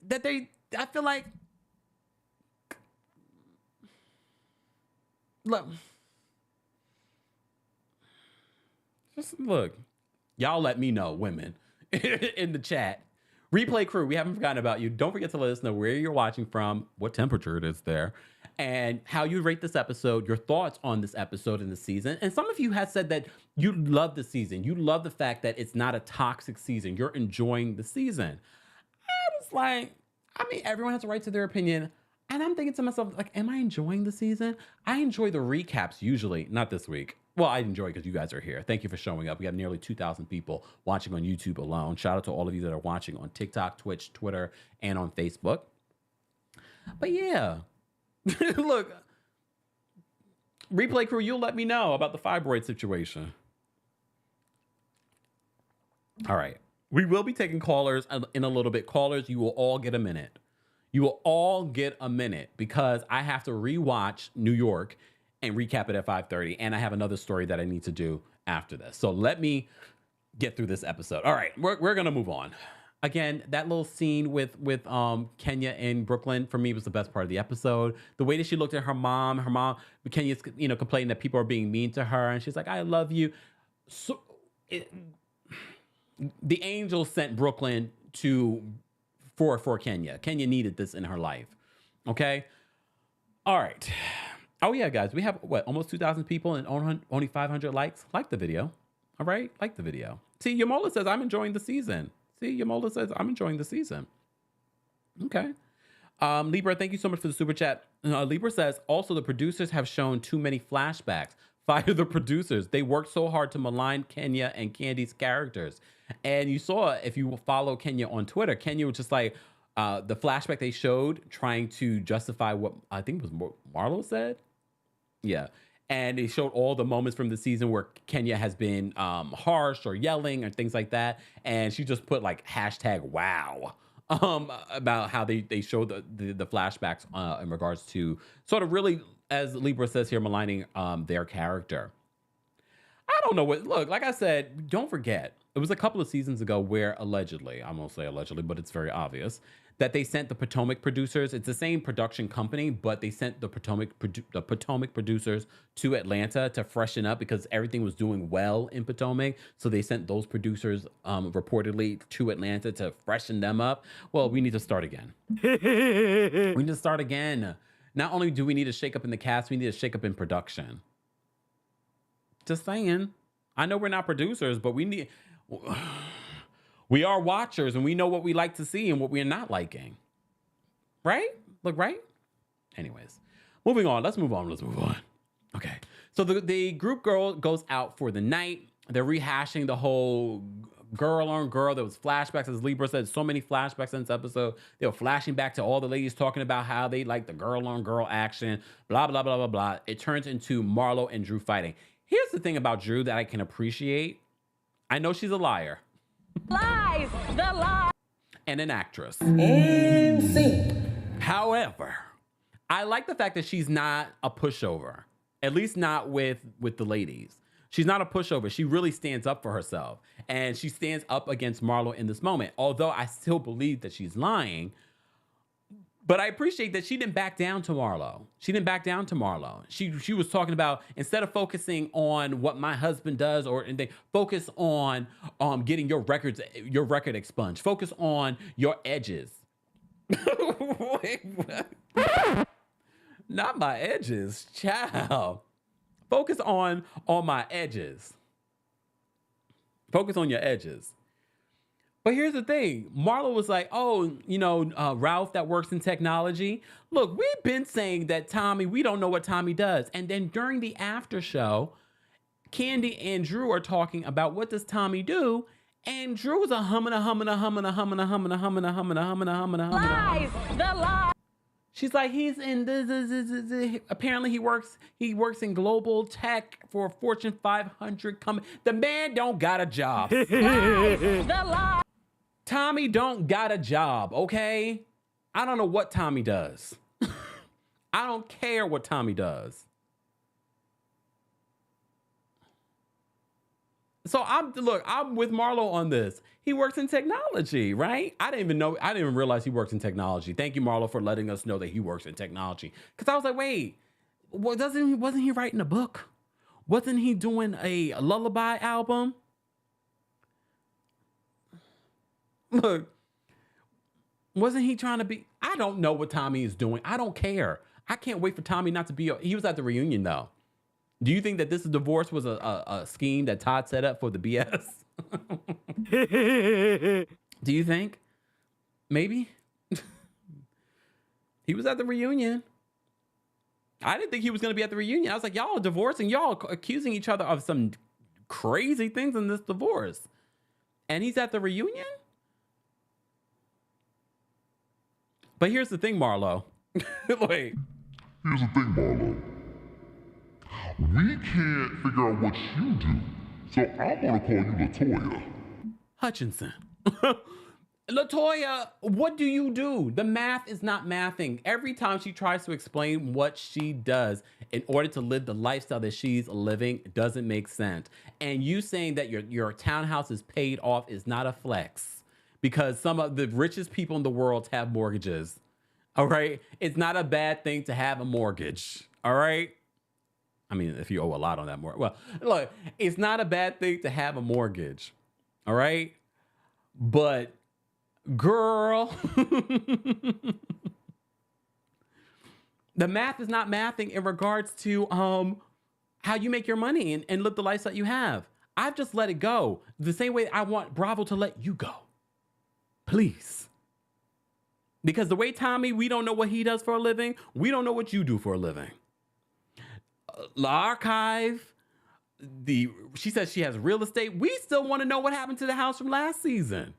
that I feel like, look. Just look, y'all let me know, women, in the chat. Replay crew, we haven't forgotten about you. Don't forget to let us know where you're watching from, what temperature it is there, and how you rate this episode, your thoughts on this episode in the season. And some of you have said that you love the season. You love the fact that it's not a toxic season. You're enjoying the season. I was like, I mean, everyone has a right to their opinion. And I'm thinking to myself, like, am I enjoying the season? I enjoy the recaps usually, not this week. Well, I enjoy it because you guys are here. Thank you for showing up. We have nearly 2,000 people watching on YouTube alone. Shout out to all of you that are watching on TikTok, Twitch, Twitter, and on Facebook. But yeah, look, replay crew, you'll let me know about the fibroid situation. All right. We will be taking callers in a little bit. Callers, you will all get a minute. You will all get a minute because I have to rewatch New York and recap it at 5:30. And I have another story that I need to do after this. So let me get through this episode. All right, we're going to move on. Again, that little scene with Kenya in Brooklyn, for me, was the best part of the episode. The way that she looked at her mom, Kenya's, complaining that people are being mean to her. And she's like, I love you. So the angel sent Brooklyn for Kenya. Kenya needed this in her life. Okay. All right. Oh yeah, guys, we have what, almost 2,000 people and only 500 likes. Like the video. All right. Like the video. See, Yamola says, I'm enjoying the season. See, Yamola says, I'm enjoying the season. Okay. Libra, thank you so much for the super chat. Libra says, also the producers have shown too many flashbacks. Fire the producers. They worked so hard to malign Kenya and Kandi's characters. And you saw, if you follow Kenya on Twitter, Kenya was just like, the flashback they showed trying to justify what I think was Marlo said. Yeah. And they showed all the moments from the season where Kenya has been harsh or yelling or things like that. And she just put like #wow about how they showed the flashbacks in regards to sort of really, as Libra says here, maligning their character. I don't know what, look, like I said, don't forget, it was a couple of seasons ago where allegedly, I'm going to say allegedly, but it's very obvious, that they sent the Potomac producers, it's the same production company, but they sent the Potomac producers to Atlanta to freshen up because everything was doing well in Potomac. So they sent those producers reportedly to Atlanta to freshen them up. Well, we need to start again. We need to start again. Not only do we need to shake up in the cast, we need to shake up in production. Just saying. I know we're not producers, but we are watchers and we know what we like to see and what we're not liking. Right? Look, right? Anyways, moving on. Let's move on. Okay. So the group girl goes out for the night. They're rehashing the whole girl on girl. There was flashbacks, as Libra said, so many flashbacks in this episode. They were flashing back to all the ladies talking about how they like the girl on girl action, blah, blah, blah, blah, blah. It turns into Marlo and Drew fighting. Here's the thing about Drew that I can appreciate. I know she's a liar. Lies, the lie. And an actress. And sync. However, I like the fact that she's not a pushover, at least not with the ladies. She's not a pushover. She really stands up for herself. And she stands up against Marlo in this moment. Although I still believe that she's lying. But I appreciate that she didn't back down to Marlo. She was talking about, instead of focusing on what my husband does or anything, focus on getting your record expunged. Focus on your edges. Wait, what? Not my edges, child. Focus on my edges. Focus on your edges. But here's the thing. Marlo was like, oh, Ralph that works in technology. Look, we've been saying that Tommy, we don't know what Tommy does. And then during the after show, Kandi and Drew are talking about what does Tommy do? And Drew was a humming. Lies, the lie. She's like, he's in this, apparently he works in global tech for a Fortune 500 company. The man don't got a job. Lies, the lie. Tommy don't got a job, okay? I don't know what Tommy does. I don't care what Tommy does. So I'm with Marlo on this. He works in technology, right? I didn't even realize he works in technology. Thank you, Marlo, for letting us know that he works in technology. Because I was like, wait, wasn't he writing a book? Wasn't he doing a lullaby album? Look, wasn't he trying to be? I don't know what Tommy is doing. I don't care. I can't wait for Tommy not to be. He was at the reunion, though. Do you think that this divorce was a scheme that Todd set up for the BS? Do you think? Maybe? He was at the reunion. I didn't think he was going to be at the reunion. I was like, y'all are divorcing. Y'all accusing each other of some crazy things in this divorce. And he's at the reunion? But here's the thing, Marlo. Wait. Here's the thing, Marlo. We can't figure out what you do, so I'm gonna call you Latoya. Hutchinson. Latoya, what do you do? The math is not mathing. Every time she tries to explain what she does in order to live the lifestyle that she's living, it doesn't make sense. And you saying that your townhouse is paid off is not a flex. Because some of the richest people in the world have mortgages. All right? It's not a bad thing to have a mortgage. All right? I mean, if you owe a lot on that mortgage. Well, look, it's not a bad thing to have a mortgage. All right. But girl, the math is not mathing in regards to how you make your money and live the lifestyle you have. I've just let it go. The same way I want Bravo to let you go. Please. Because the way Tommy, we don't know what he does for a living. We don't know what you do for a living. The archive, she says she has real estate. We still want to know what happened to the house from last season.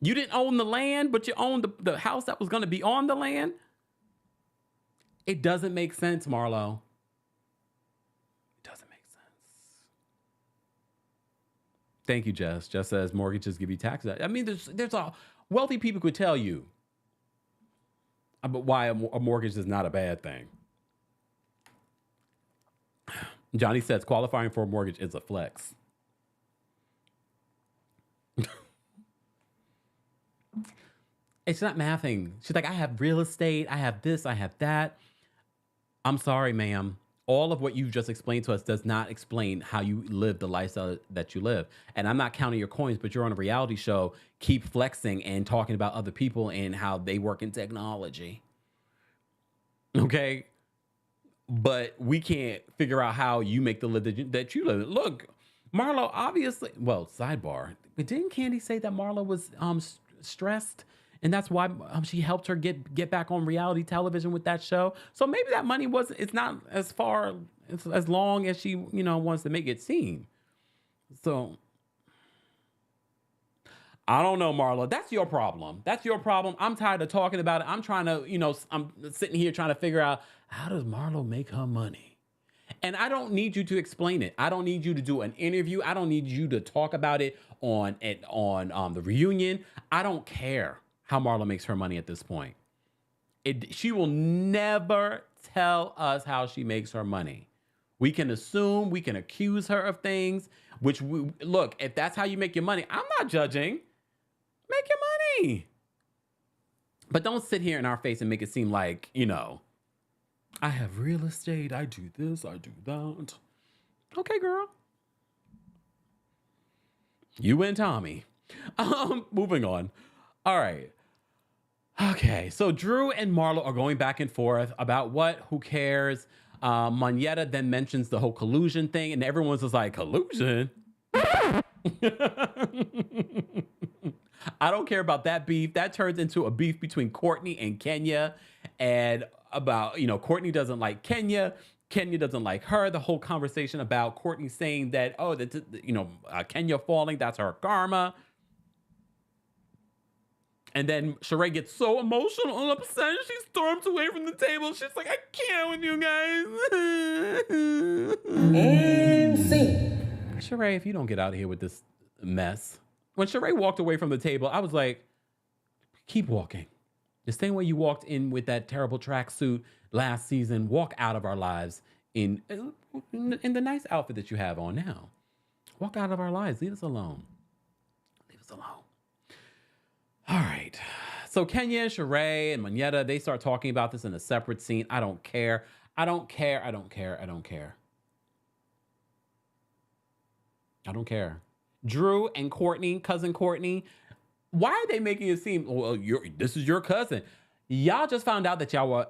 You didn't own the land, but you owned the house that was going to be on the land. It doesn't make sense, Marlo. It doesn't make sense. Thank you, Jess. Jess says mortgages give you taxes. I mean, there's a wealthy people could tell you about why a mortgage is not a bad thing. Johnny says qualifying for a mortgage is a flex. It's not mathing. She's like, I have real estate. I have this. I have that. I'm sorry, ma'am. All of what you've just explained to us does not explain how you live the lifestyle that you live. And I'm not counting your coins, but you're on a reality show. Keep flexing and talking about other people and how they work in technology. Okay? But we can't figure out how you make the live that you live. Look, Marlo, obviously, well, sidebar, but didn't Kandi say that Marlo was stressed? And that's why she helped her get back on reality television with that show. So maybe that money it's not as long as she, wants to make it seem. So I don't know, Marlo. That's your problem. That's your problem. I'm tired of talking about it. I'm trying to, I'm sitting here trying to figure out, how does Marlo make her money? And I don't need you to explain it. I don't need you to do an interview. I don't need you to talk about it on the reunion. I don't care how Marlo makes her money at this point. She will never tell us how she makes her money. We can assume, we can accuse her of things, look, if that's how you make your money, I'm not judging. Make your money. But don't sit here in our face and make it seem like, I have real estate, I do this, I do that. Okay, girl. You and Tommy. Moving on. All right. Okay, so Drew and Marlo are going back and forth about what, who cares? Moneta then mentions the whole collusion thing, and everyone's just like, collusion? I don't care about that beef. That turns into a beef between Courtney and Kenya, and about, Courtney doesn't like Kenya. Kenya doesn't like her. The whole conversation about Courtney saying that, Kenya falling, that's her karma. And then Sheree gets so emotional and upset. She storms away from the table. She's like, I can't with you guys. And scene. Sheree, if you don't get out of here with this mess. When Sheree walked away from the table, I was like, keep walking. The same way you walked in with that terrible tracksuit last season, walk out of our lives in the nice outfit that you have on now. Walk out of our lives. Leave us alone. Leave us alone. All right. So Kenya, Sheree, and Moneta, they start talking about this in a separate scene. I don't care. I don't care. I don't care. I don't care. I don't care. Drew and Courtney, cousin Courtney, why are they making it seem, well, this is your cousin? Y'all just found out that y'all were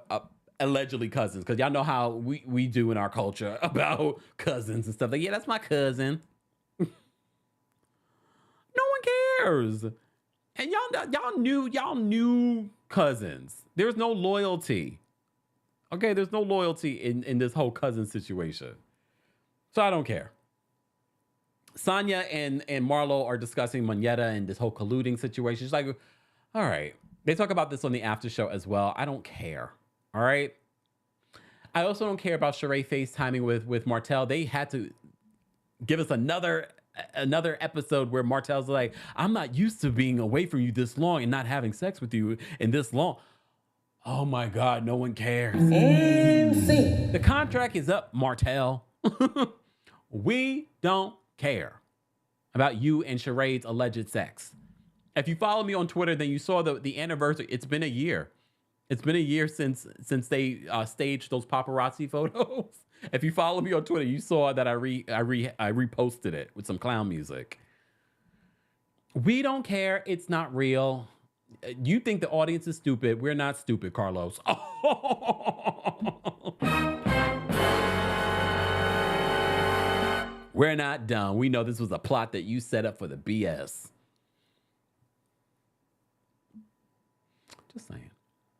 allegedly cousins, because y'all know how we do in our culture about cousins and stuff. Like, yeah, that's my cousin. No one cares. And y'all knew cousins. There's no loyalty. Okay, there's no loyalty in this whole cousin situation. So I don't care. Sonia and Marlo are discussing Moneta and this whole colluding situation. She's like, all right. They talk about this on the after show as well. I don't care. All right. I also don't care about Sheree FaceTiming with Martell. They had to give us another episode where Martell's like, I'm not used to being away from you this long and not having sex with you in this long. Oh my God, no one cares. And scene. The contract is up, Martell. We don't care about you and Sheree's alleged sex. If you follow me on Twitter, then you saw the anniversary. It's been a year. It's been a year since they staged those paparazzi photos. If you follow me on Twitter, you saw that I reposted it with some clown music. We don't care. It's not real. You think the audience is stupid. We're not stupid, Carlos. We're not dumb. We know this was a plot that you set up for the BS. Just saying.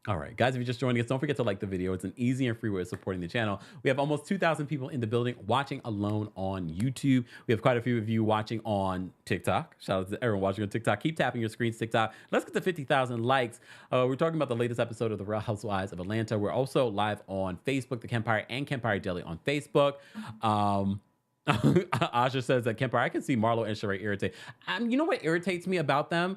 All right, guys, if you're just joining us, don't forget to like the video. It's an easy and free way of supporting the channel. We have almost 2,000 people in the building watching alone on YouTube. We have quite a few of you watching on TikTok. Shout out to everyone watching on TikTok. Keep tapping your screens, TikTok. Let's get to 50,000 likes. We're talking about the latest episode of the Real Housewives of Atlanta. We're also live on Facebook, TheKempire and Kempire Daily on Facebook. Asha says that Kempire, I can see Marlo and Sheree irritate. You know what irritates me about them?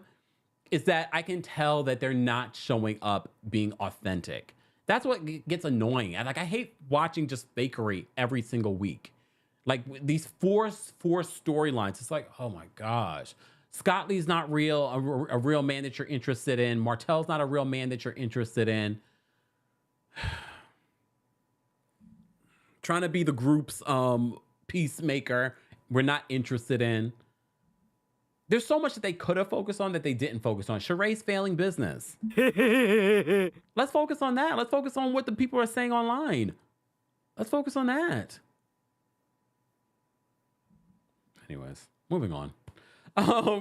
Is that I can tell that they're not showing up being authentic. That's what gets annoying. I hate watching just fakery every single week. Like these four storylines. It's like, oh my gosh. Scott Lee's not real, a real man that you're interested in. Martell's not a real man that you're interested in. Trying to be the group's peacemaker, we're not interested in. There's so much that they could have focused on that they didn't focus on. Sheree's failing business. Let's focus on that. Let's focus on what the people are saying online. Let's focus on that. Anyways, moving on.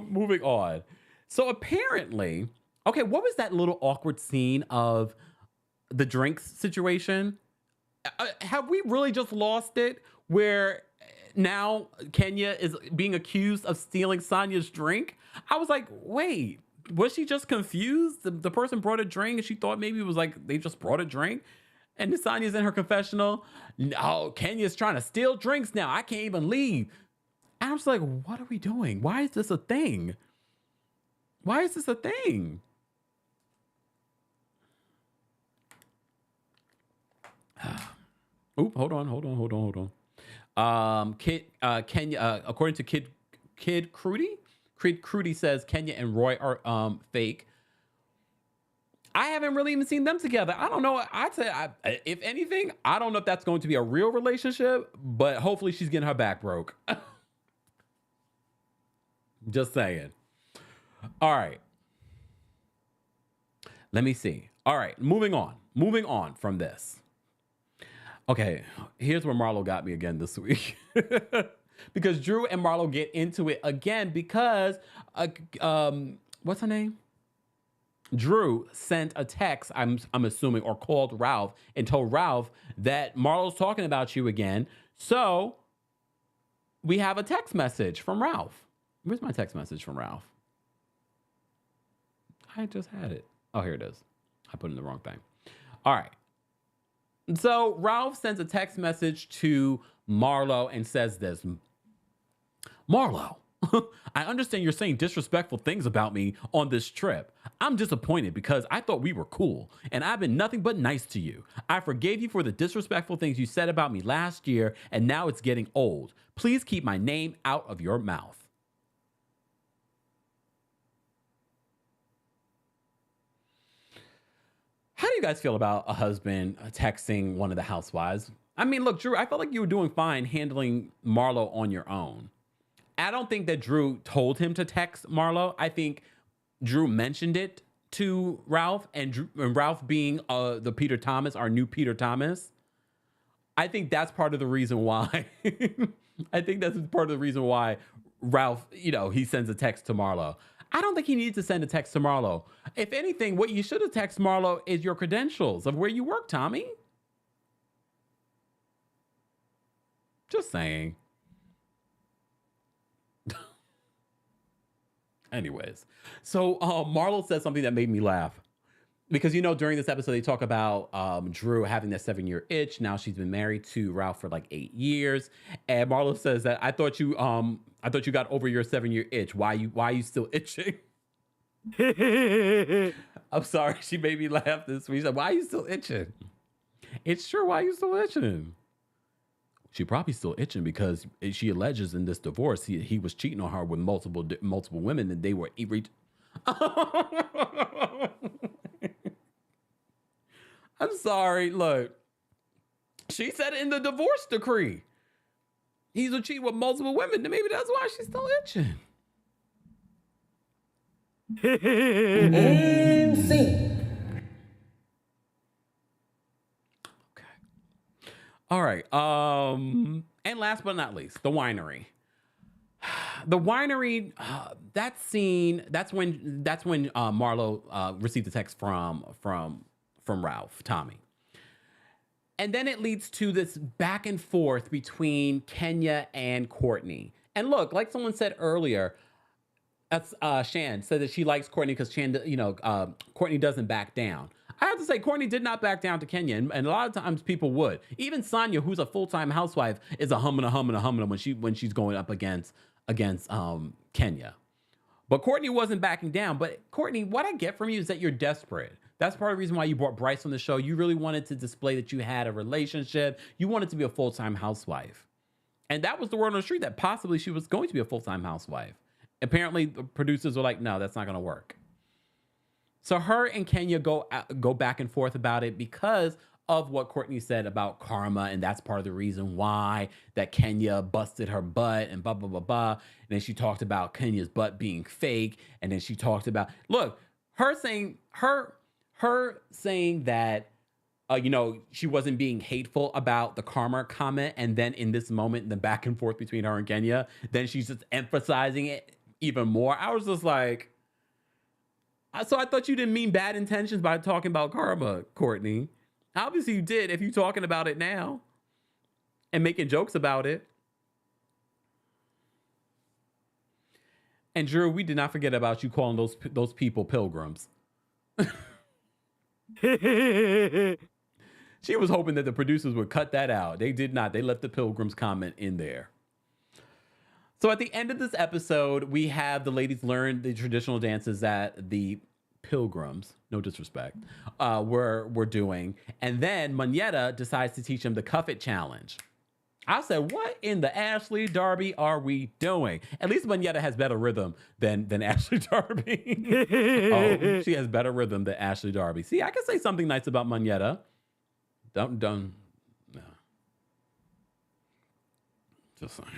Moving on. So apparently, okay, what was that little awkward scene of the drinks situation? Have we really just lost it where now Kenya is being accused of stealing Sonya's drink? I was like, wait, was she just confused? The person brought a drink and she thought maybe it was like they just brought a drink. And then Sonya's in her confessional. No, Kenya's trying to steal drinks now. I can't even leave. And I was like, what are we doing? Why is this a thing? Why is this a thing? Oop, hold on. Kenya, according to Kid Crudy says Kenya and Roy are fake. I haven't really even seen them together. I don't know. I'd say, if anything, I don't know if that's going to be a real relationship, but hopefully she's getting her back broke. Just saying. All right. Let me see. All right, moving on from this. Okay, here's where Marlo got me again this week. Because Drew and Marlo get into it again because, what's her name? Drew sent a text, I'm assuming, or called Ralph and told Ralph that Marlo's talking about you again. So we have a text message from Ralph. Where's my text message from Ralph? I just had it. Oh, here it is. I put in the wrong thing. All right. So Ralph sends a text message to Marlo and says this. Marlo, I understand you're saying disrespectful things about me on this trip. I'm disappointed because I thought we were cool and I've been nothing but nice to you. I forgave you for the disrespectful things you said about me last year and now it's getting old. Please keep my name out of your mouth. How do you guys feel about a husband texting one of the housewives? I mean, look, Drew, I felt like you were doing fine handling Marlo on your own. I don't think that Drew told him to text Marlo. I think Drew mentioned it to Ralph, and Ralph being the Peter Thomas, our new Peter Thomas. I think that's part of the reason why. I think that's part of the reason why Ralph, he sends a text to Marlo. I don't think he needs to send a text to Marlo. If anything, what you should have texted Marlo is your credentials of where you work, Tommy. Just saying. Anyways, so Marlo said something that made me laugh. Because, during this episode, they talk about Drew having that 7-year itch. Now she's been married to Ralph for like 8 years. And Marlo says that I thought you got over your 7-year itch. Why are you still itching? I'm sorry. She made me laugh this week. She said, why are you still itching? It's true. Why are you still itching? She probably still itching because she alleges in this divorce, he was cheating on her with multiple women and they were I'm sorry. Look, She said it in the divorce decree. He's a cheat with multiple women. Then maybe that's why she's still itching. MC. Okay. All right. And last but not least, the winery. The winery, that scene, that's when Marlo received the text from Ralph, Tommy. And then it leads to this back and forth between Kenya and Courtney. And look, like someone said earlier, that's Shan said that she likes Courtney because Courtney doesn't back down. I have to say, Courtney did not back down to Kenya, and a lot of times people would. Even Sonia, who's a full-time housewife, is a humming when she's going up against Kenya. But Courtney wasn't backing down. But Courtney, what I get from you is that you're desperate. That's part of the reason why you brought Bryce on the show. You really wanted to display that you had a relationship. You wanted to be a full-time housewife. And that was the word on the street, that possibly she was going to be a full-time housewife. Apparently, the producers were like, no, that's not going to work. So her and Kenya go back and forth about it because of what Courtney said about karma. And that's part of the reason why that Kenya busted her butt and blah, blah, blah, blah. And then she talked about Kenya's butt being fake. And then she talked about, look, her saying that, she wasn't being hateful about the karma comment. And then in this moment, the back and forth between her and Kenya, then she's just emphasizing it even more. I was just like, so I thought you didn't mean bad intentions by talking about karma, Courtney. Obviously you did if you're talking about it now and making jokes about it. And Drew, we did not forget about you calling those people pilgrims. She was hoping that the producers would cut that out. They did not. They left the pilgrims comment in there. So at the end of this episode, we have the ladies learn the traditional dances that the pilgrims, no disrespect, were doing. And then Moneta decides to teach them the Cuff It Challenge. I said, what in the Ashley Darby are we doing? At least Moneta has better rhythm than Ashley Darby. Oh, she has better rhythm than Ashley Darby. See, I can say something nice about Moneta. Don't, no. Just saying.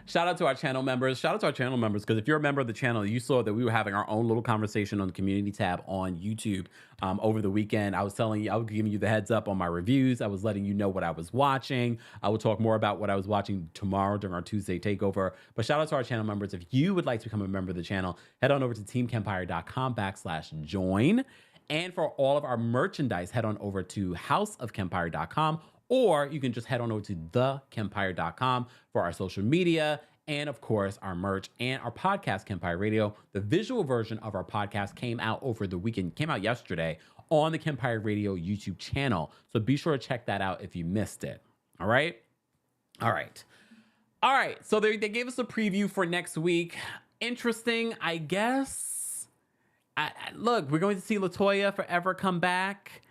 Shout out to our channel members. Because if you're a member of the channel, you saw that we were having our own little conversation on the community tab on YouTube over the weekend. I was giving you the heads up on my reviews. I was letting you know what I was watching. I will talk more about what I was watching tomorrow during our Tuesday takeover. But shout out to our channel members. If you would like to become a member of the channel, head on over to TheKempire.com/join. And for all of our merchandise, head on over to houseofkempire.com. Or you can just head on over to TheKempire.com for our social media and, of course, our merch and our podcast, Kempire Radio. The visual version of our podcast came out over the weekend, came out yesterday on the Kempire Radio YouTube channel. So be sure to check that out if you missed it. All right? All right. So they gave us a preview for next week. Interesting, I guess. Look, we're going to see Latoya forever come back.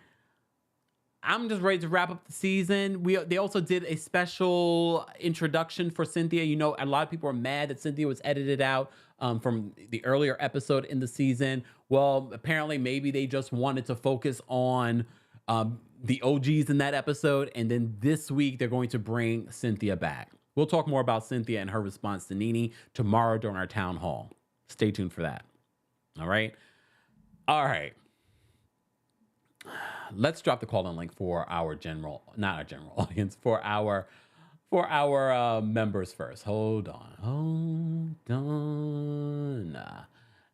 I'm just ready to wrap up the season. They also did a special introduction for Cynthia. You know, a lot of people are mad that Cynthia was edited out from the earlier episode in the season. Well, apparently maybe they just wanted to focus on the OGs in that episode. And then this week, they're going to bring Cynthia back. We'll talk more about Cynthia and her response to Nene tomorrow during our town hall. Stay tuned for that. All right. Let's drop the call-in link for our not our general audience, for our members first. Hold on.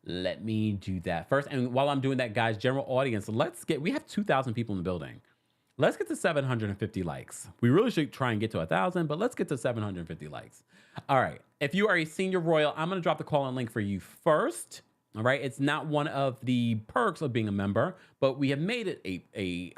Let me do that first. And while I'm doing that, guys, general audience, we have 2,000 people in the building. Let's get to 750 likes. We really should try and get to 1,000, but let's get to 750 likes. All right. If you are a senior royal, I'm going to drop the call-in link for you first. All right. It's not one of the perks of being a member, but we have made it a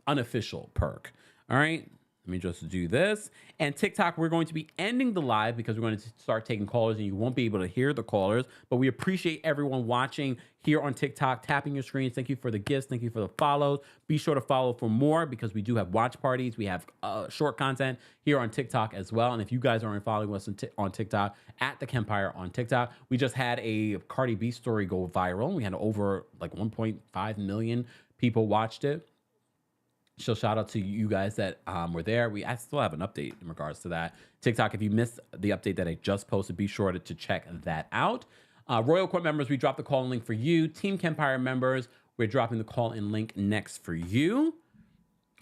unofficial perk. All right. Let me just do this. And TikTok, we're going to be ending the live because we're going to start taking callers and you won't be able to hear the callers. But we appreciate everyone watching here on TikTok, tapping your screens. Thank you for the gifts. Thank you for the follows. Be sure to follow for more because we do have watch parties. We have short content here on TikTok as well. And if you guys aren't following us on TikTok, at TheKempire on TikTok, we just had a Cardi B story go viral. We had over like 1.5 million people watched it. So shout out to you guys that were there. I still have an update in regards to that. TikTok, if you missed the update that I just posted, be sure to check that out. Royal Court members, we dropped the call-in link for you. Team Kempire members, we're dropping the call-in link next for you.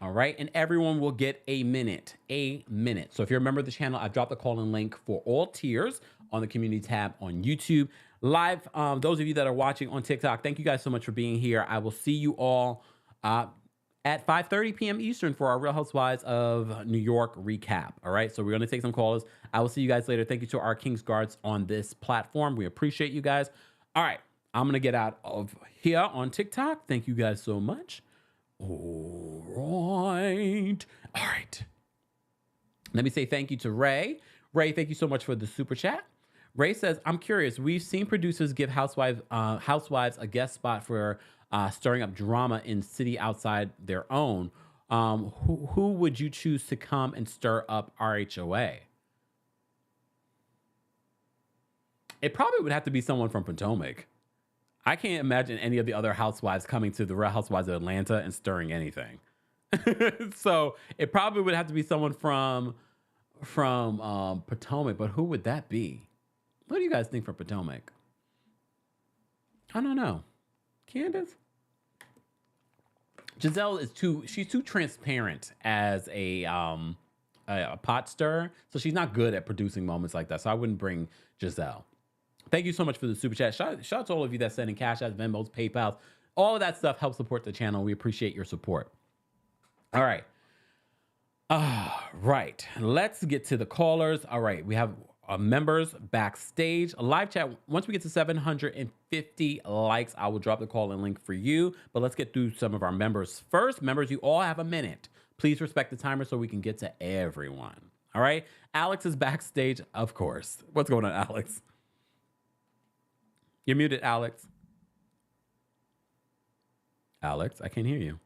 All right, and everyone will get a minute. So if you're a member of the channel, I've dropped the call-in link for all tiers on the community tab on YouTube. Live, those of you that are watching on TikTok, thank you guys so much for being here. I will see you all at 5:30 p.m. Eastern for our Real Housewives of New York recap. All right, so we're going to take some calls. I will see you guys later. Thank you to our King's Guards on this platform. We appreciate you guys. All right, I'm going to get out of here on TikTok. Thank you guys so much. All right. Let me say thank you to Ray. Ray, thank you so much for the super chat. Ray says, I'm curious. We've seen producers give housewives a guest spot for stirring up drama in city outside their own. Who would you choose to come and stir up RHOA? It probably would have to be someone from Potomac. I can't imagine any of the other housewives coming to the Real Housewives of Atlanta and stirring anything. So it probably would have to be someone from Potomac, but who would that be? What do you guys think for Potomac? I don't know. Candace? Giselle she's too transparent as a pot stirrer, so she's not good at producing moments like that. So I wouldn't bring Giselle. Thank you so much for the super chat. Shout out to all of you that send in cash outs, Venmos, PayPals. All of that stuff helps support the channel. We appreciate your support. All right. Right. Let's get to the callers. All right. We have members backstage. A live chat. Once we get to 750 likes, I will drop the call-in link for you. But let's get through some of our members first. Members, you all have a minute. Please respect the timer so we can get to everyone. All right. Alex is backstage, of course. What's going on, Alex? You're muted, Alex. Alex, I can't hear you.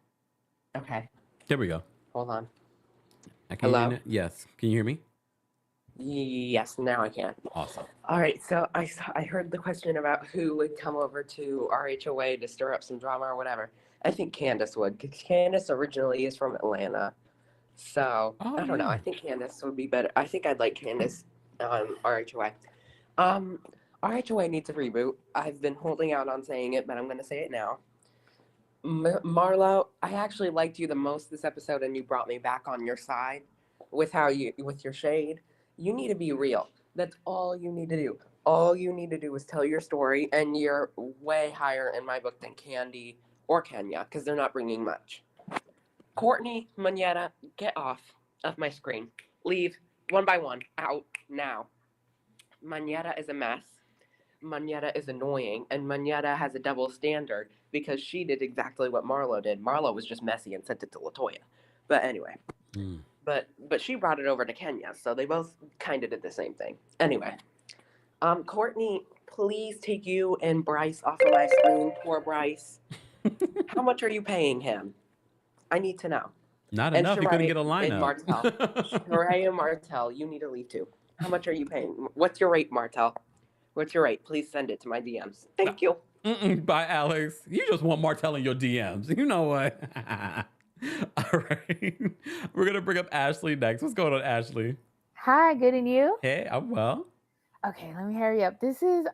Okay. There we go. Hold on. I can Hello? hear you. Yes. Can you hear me? Yes, now I can. Awesome. All right, so I heard the question about who would come over to RHOA to stir up some drama or whatever. I think Candace would, because Candace originally is from Atlanta. So, I don't know. I think Candace would be better. I think I'd like Candace on RHOA. RHOA needs a reboot. I've been holding out on saying it, but I'm going to say it now. Marlo, I actually liked you the most this episode, and you brought me back on your side with your shade. You need to be real. That's all you need to do. All you need to do is tell your story, and you're way higher in my book than Kandi or Kenya, because they're not bringing much. Courtney, Manetta, get off of my screen. Leave one by one. Out now. Manetta is a mess. Manetta is annoying, and Manetta has a double standard because she did exactly what Marlo did. Marlo was just messy and sent it to Latoya. But anyway, but she brought it over to Kenya, so they both kind of did the same thing. Anyway, Courtney, please take you and Bryce off of my screen. Poor Bryce. How much are you paying him? I need to know. Not enough. He couldn't get a lineup. Martel. Sheree and Martel, you need to leave too. How much are you paying? What's your rate, Martel? What's your rate? Please send it to my DMs. Thank you. Bye, Alex. You just want Martell in your DMs. You know what? All right. We're going to bring up Ashley next. What's going on, Ashley? Hi, good, and you? Hey, I'm well. Okay, let me hurry up. This is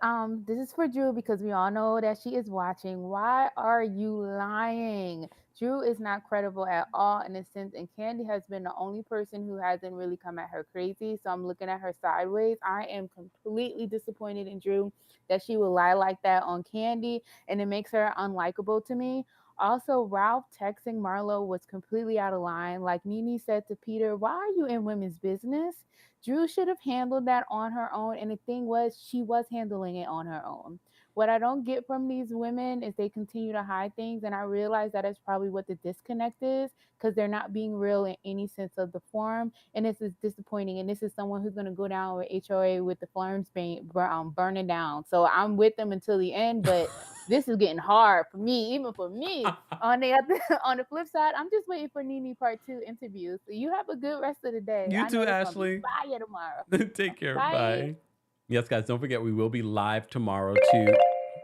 for Drew because we all know that she is watching. Why are you lying? Drew is not credible at all in a sense, and Kandi has been the only person who hasn't really come at her crazy. So I'm looking at her sideways. I am completely disappointed in Drew that she would lie like that on Kandi, and it makes her unlikable to me. Also, Ralph texting Marlo was completely out of line. Like Nene said to Peter, why are you in women's business? Drew should have handled that on her own. And the thing was, she was handling it on her own. What I don't get from these women is they continue to hide things. And I realize that is probably what the disconnect is, because they're not being real in any sense of the form. And this is disappointing. And this is someone who's going to go down with HOA with the farms burning down. So I'm with them until the end. But this is getting hard for me, even for me. On the flip side, I'm just waiting for Nene Part 2 interview. So you have a good rest of the day. You too, Ashley. Bye tomorrow. Take care. Bye. Bye. Yes, guys, don't forget we will be live tomorrow to...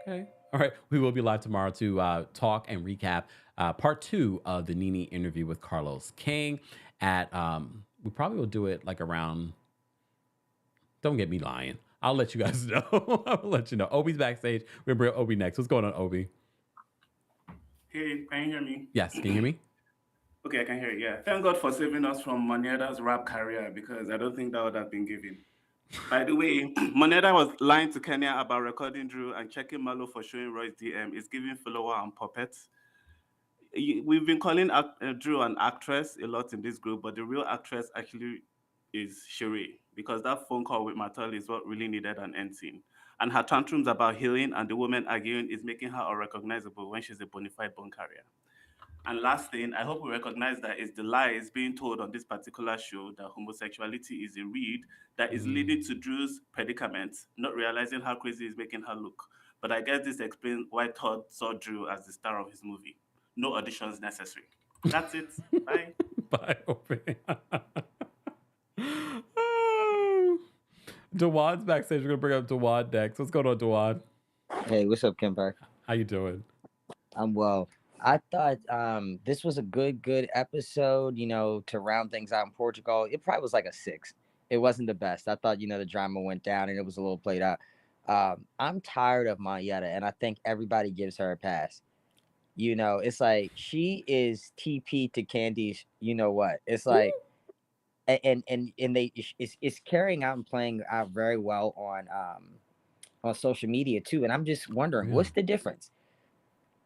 Okay. All right. We will be live tomorrow to talk and recap part 2 of the Nene interview with Carlos King. At we probably will do it like around. Don't get me lying. I'll let you guys know. I'll let you know. Obi's backstage. We're gonna bring Obi next. What's going on, Obi? Hey, can you hear me? Yes, can you hear me? Okay, I can hear you. Yeah. Thank God for saving us from Moneda's rap career because I don't think that would have been given. By the way, Moneda was lying to Kenya about recording Drew and checking Marlo for showing Roy's DM. It's giving follower and puppets. We've been calling Drew an actress a lot in this group, but the real actress actually is Sheree because that phone call with Mattel is what really needed an end scene. And her tantrums about healing and the woman arguing is making her unrecognizable when she's a bona fide bone carrier. And last thing, I hope we recognize that it's the lies being told on this particular show that homosexuality is a read that is leading to Drew's predicament, not realizing how crazy it's making her look. But I guess this explains why Todd saw Drew as the star of his movie. No auditions necessary. That's it. Bye. Bye, Obi. Dewan's backstage. We're gonna bring up Dewan next. What's going on, Dewan? Hey, what's up, Kempire? How you doing? I'm well. I thought this was a good episode, to round things out in Portugal. It probably was like a 6. It wasn't the best. I thought, the drama went down and it was a little played out. I'm tired of Marietta, and I think everybody gives her a pass. It's like she is TP to Kandi's, what? It's like, and it's carrying out and playing out very well on social media too. And I'm just wondering, what's the difference?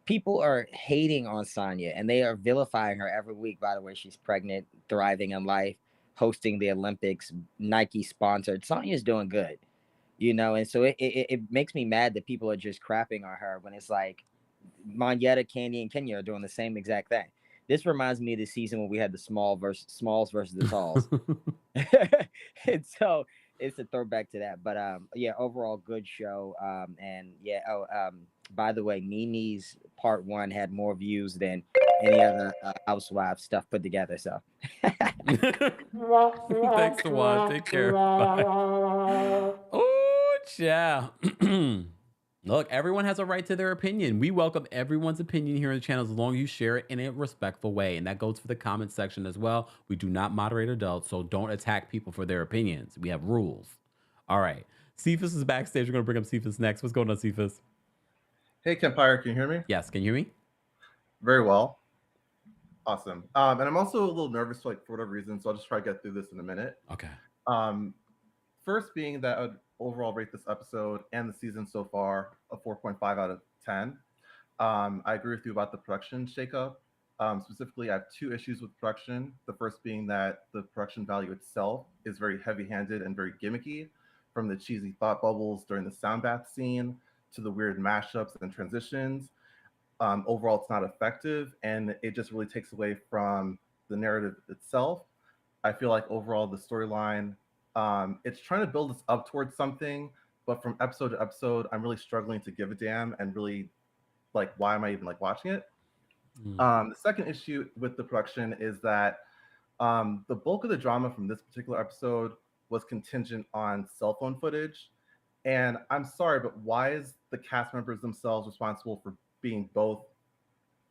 People are hating on Sonya and they are vilifying her every week. By the way, she's pregnant, thriving in life, hosting the Olympics, Nike sponsored. Sonya's doing good, and so it makes me mad that people are just crapping on her when it's like Marietta, Kandi, and Kenya are doing the same exact thing. This reminds me of the season when we had the smalls versus the talls. And so it's a throwback to that. But yeah, overall good show. And yeah, by the way, Nene's part 1 had more views than any other Housewives stuff put together. So thanks, Dewan. Take care. Bye. Oh, yeah. Look, everyone has a right to their opinion. We welcome everyone's opinion here on the channel as long as you share it in a respectful way. And that goes for the comment section as well. We do not moderate adults, so don't attack people for their opinions. We have rules. All right. Cephas is backstage. We're going to bring up Cephas next. What's going on, Cephas? Hey, Kempire, can you hear me? Yes, can you hear me? Very well. Awesome. And I'm also a little nervous, for whatever reason, so I'll just try to get through this in a minute. Okay. First being that I'd overall rate this episode and the season so far a 4.5 out of 10. I agree with you about the production shakeup. Specifically, I have 2 issues with production. The first being that the production value itself is very heavy-handed and very gimmicky, from the cheesy thought bubbles during the sound bath scene to the weird mashups and transitions. Overall, it's not effective, and it just really takes away from the narrative itself. I feel like overall the storyline, it's trying to build us up towards something, but from episode to episode, I'm really struggling to give a damn and really why am I even watching it? The second issue with the production is that the bulk of the drama from this particular episode was contingent on cell phone footage. And I'm sorry, but why is the cast members themselves responsible for being both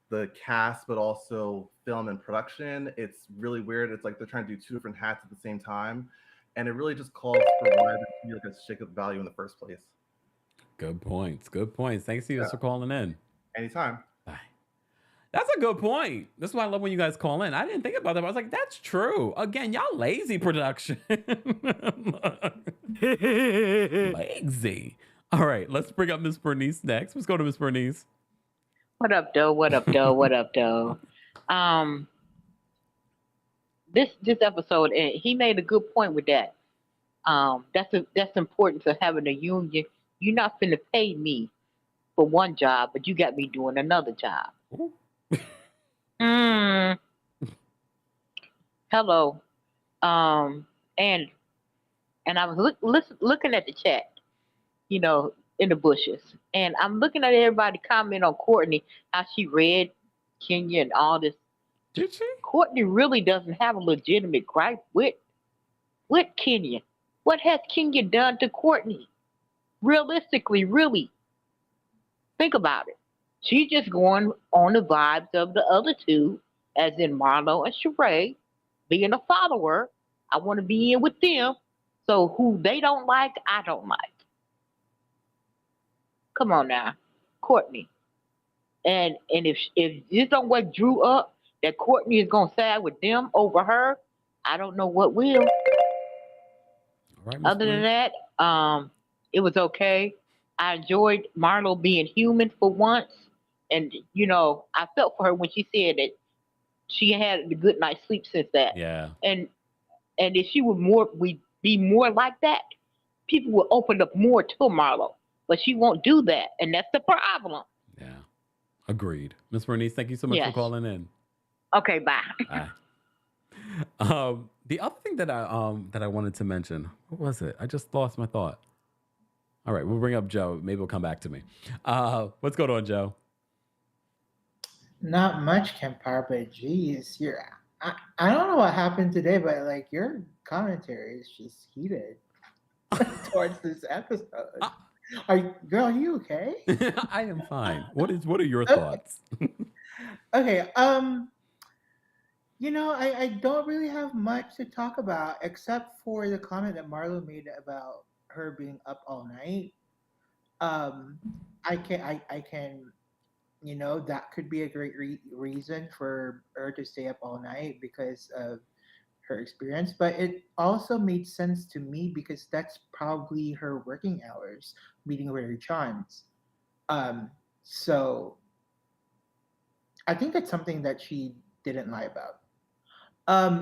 the cast, but also film and production? It's really weird. It's like they're trying to do 2 different hats at the same time. And it really just calls for why they feel to shake up value in the first place. Good points. Good points. Thanks, Cephas, for calling in. Anytime. Bye. That's a good point. That's why I love when you guys call in. I didn't think about that. I was like, that's true. Again, y'all lazy production. Lazy. All right, let's bring up Miss Bernice next. Let's go to Miss Bernice. What up, though? What up, though? What up, though? This episode, and he made a good point with that. That's important to having a union. You're not finna pay me for one job, but you got me doing another job. Hello. And I was looking at the chat, in the bushes, and I'm looking at everybody comment on Courtney, how she read Kenya and all this. Did she? Courtney really doesn't have a legitimate gripe with Kenya. What has Kenya done to Courtney? Realistically, really. Think about it. She's just going on the vibes of the other two, as in Marlo and Sheree, being a follower. I want to be in with them. So who they don't like, I don't like. Come on now, Courtney. And if this don't wake Drew up, that Courtney is gonna side with them over her, I don't know what will. All right, Miss Other than Bernice. that, it was okay. I enjoyed Marlo being human for once, and I felt for her when she said that she had a good night's sleep since that. Yeah. And if she would be more like that, people would open up more to Marlo. But she won't do that, and that's the problem. Yeah. Agreed. Miss Bernice, thank you so much for Yes. calling in. Okay, bye. Bye. The other thing that I wanted to mention, what was it? I just lost my thought. All right, we'll bring up Joe. Maybe it'll come back to me. What's going on, Joe? Not much, Kempire, but geez, I don't know what happened today, but like your commentary is just heated towards this episode. Girl, are you okay? I am fine. What are your thoughts? Okay. I don't really have much to talk about except for the comment that Marlo made about her being up all night. I can, that could be a great reason for her to stay up all night because of her experience, but it also made sense to me because that's probably her working hours, meeting with her chons. So I think that's something that she didn't lie about.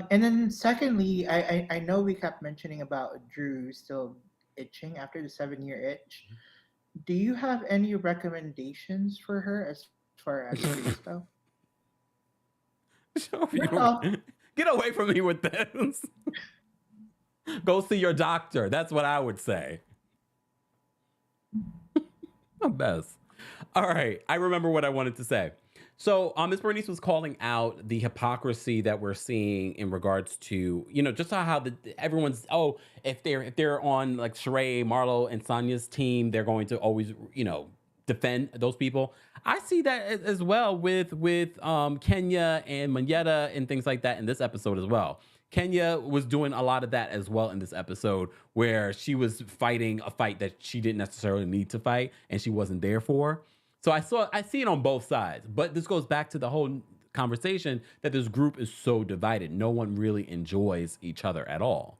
And then secondly, I know we kept mentioning about Drew still itching after the 7-year itch. Do you have any recommendations for her as far as trees go? Get away from me with this. Go see your doctor. That's what I would say. The best. All right. I remember what I wanted to say. So Ms. Bernice was calling out the hypocrisy that we're seeing in regards to, just how everyone's, if they're on like Sheree, Marlo, and Sonya's team, they're going to always, defend those people. I see that as well with Kenya and Monyetta and things like that in this episode as well. Kenya was doing a lot of that as well in this episode, where she was fighting a fight that she didn't necessarily need to fight and she wasn't there for. So I see it on both sides, but this goes back to the whole conversation that this group is so divided. No one really enjoys each other at all.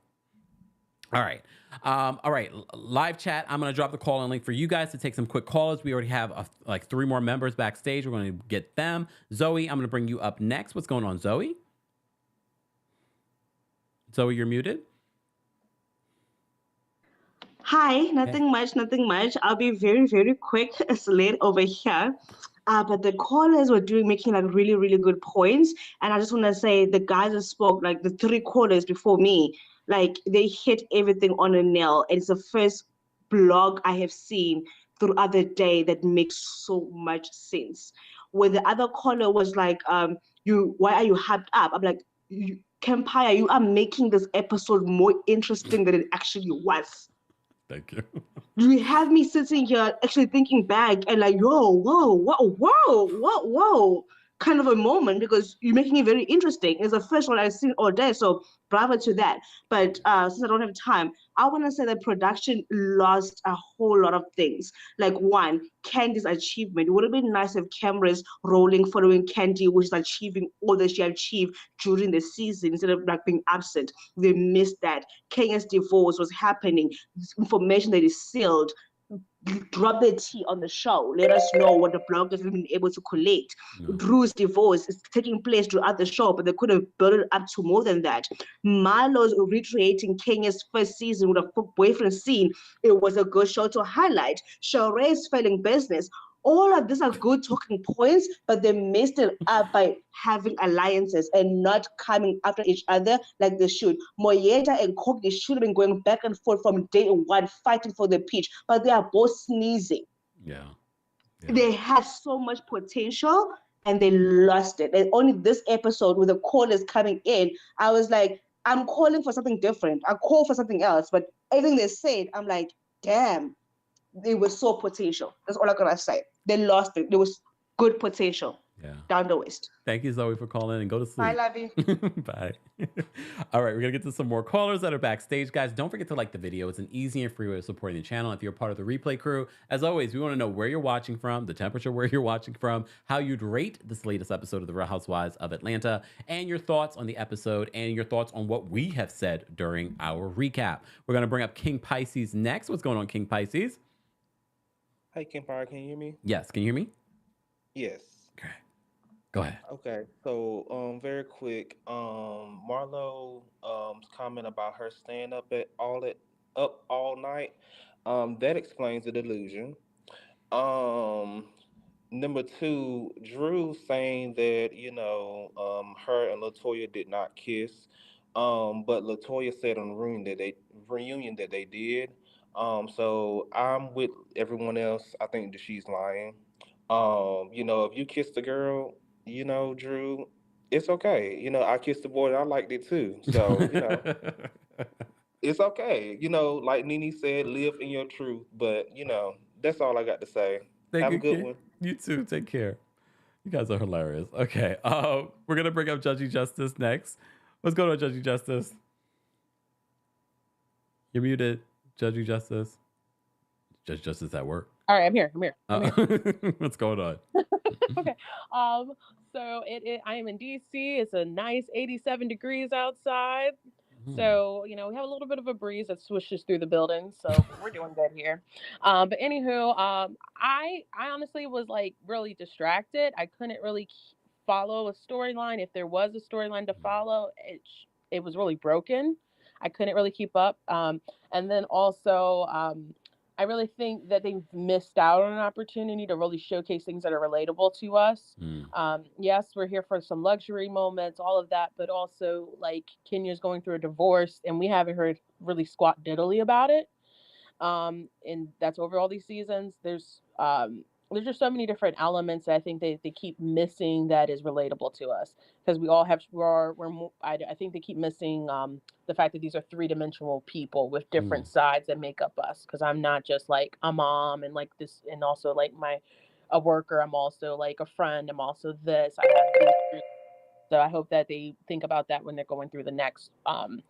All right. Live chat. I'm going to drop the call-in link for you guys to take some quick calls. We already have 3 more members backstage. We're going to get them. Zoe, I'm going to bring you up next. What's going on, Zoe? Zoe, you're muted. Hi, nothing much. I'll be very, very quick. It's late over here. But the callers were making like really, really good points. And I just want to say the guys that spoke, like the 3 callers before me, like they hit everything on a nail. And it's the first blog I have seen throughout the day that makes so much sense. Where the other caller was like, why are you hyped up? I'm like, Kempire, you are making this episode more interesting than it actually was. Thank you. You have me sitting here actually thinking back and like, whoa, kind of a moment because you're making it very interesting. It's the first one I've seen all day, so bravo to that. But since I don't have time, I want to say that production lost a whole lot of things. Like one, Kandi's achievement. It would have been nice if cameras rolling following Kandi, which is achieving all that she achieved during the season instead of like being absent. They missed that. Kenya's divorce was happening. This information that is sealed. Drop the tea on the show. Let us know what the bloggers have been able to collect. Drew's divorce is taking place throughout the show, but they could have built it up to more than that. Marlo's recreating Kenya's first season with a boyfriend scene. It was a good show to highlight. Sheree's failing business. All of these are good talking points, but they messed it up by having alliances and not coming after each other like they should. Moyeta and Courtney should have been going back and forth from day one, fighting for the pitch, but they are both sneezing. Yeah. They had so much potential and they lost it. And only this episode with the callers coming in, I was like, I'm calling for something different. I call for something else, but everything they said, I'm like, damn. They were so potential. That's all I'm gonna say. They lost it. good potential Yeah. down the West. Thank you, Zoe, for calling and go to I sleep. love you. Bye. All right, we're going to get to some more callers that are backstage. Guys, don't forget to like the video. It's an easy and free way of supporting the channel. If you're part of the replay crew, as always, we want to know where you're watching from, the temperature where you're watching from, how you'd rate this latest episode of the Real Housewives of Atlanta, and your thoughts on the episode and your thoughts on what we have said during our recap. We're going to bring up King Pisces next. What's going on, King Pisces? Hey, Kempire, can you hear me? Yes, can you hear me? Yes. Go ahead. Okay, so very quick, Marlo comment about her staying up all night. That explains the delusion. Number two, Drew saying that her and Latoya did not kiss, but Latoya said on the reunion that they did. So I'm with everyone else. I think that she's lying. If you kiss the girl, Drew, it's okay. I kissed the boy and I liked it too. So, it's okay. Like Nene said, live in your truth. But, that's all I got to say. Thank Have you, a good King. one. You too. Take care. You guys are hilarious. Okay. We're going to bring up Judgy Justice next. What's going on, Judgy Justice? You're muted, Judgy Justice. Judge Justice at work. All right, I'm here. I'm here. What's going on? Okay. So I am in DC. It's a nice 87 degrees outside. So, we have a little bit of a breeze that swishes through the building. So we're doing good here. But anywho, I honestly was like really distracted. I couldn't really follow a storyline. If there was a storyline to follow, it was really broken. I couldn't really keep up. And then also, I really think that they've missed out on an opportunity to really showcase things that are relatable to us. Yes, we're here for some luxury moments, all of that, but also like Kenya's going through a divorce and we haven't heard really squat diddly about it. And that's over all these seasons. There's just so many different elements that I think they keep missing that is relatable to us because we all have I think they keep missing the fact that these are three-dimensional people with different sides that make up us, because I'm not just like a mom and like this and also like a worker. I'm also like a friend. I'm also this. I have these. So I hope that they think about that when they're going through the next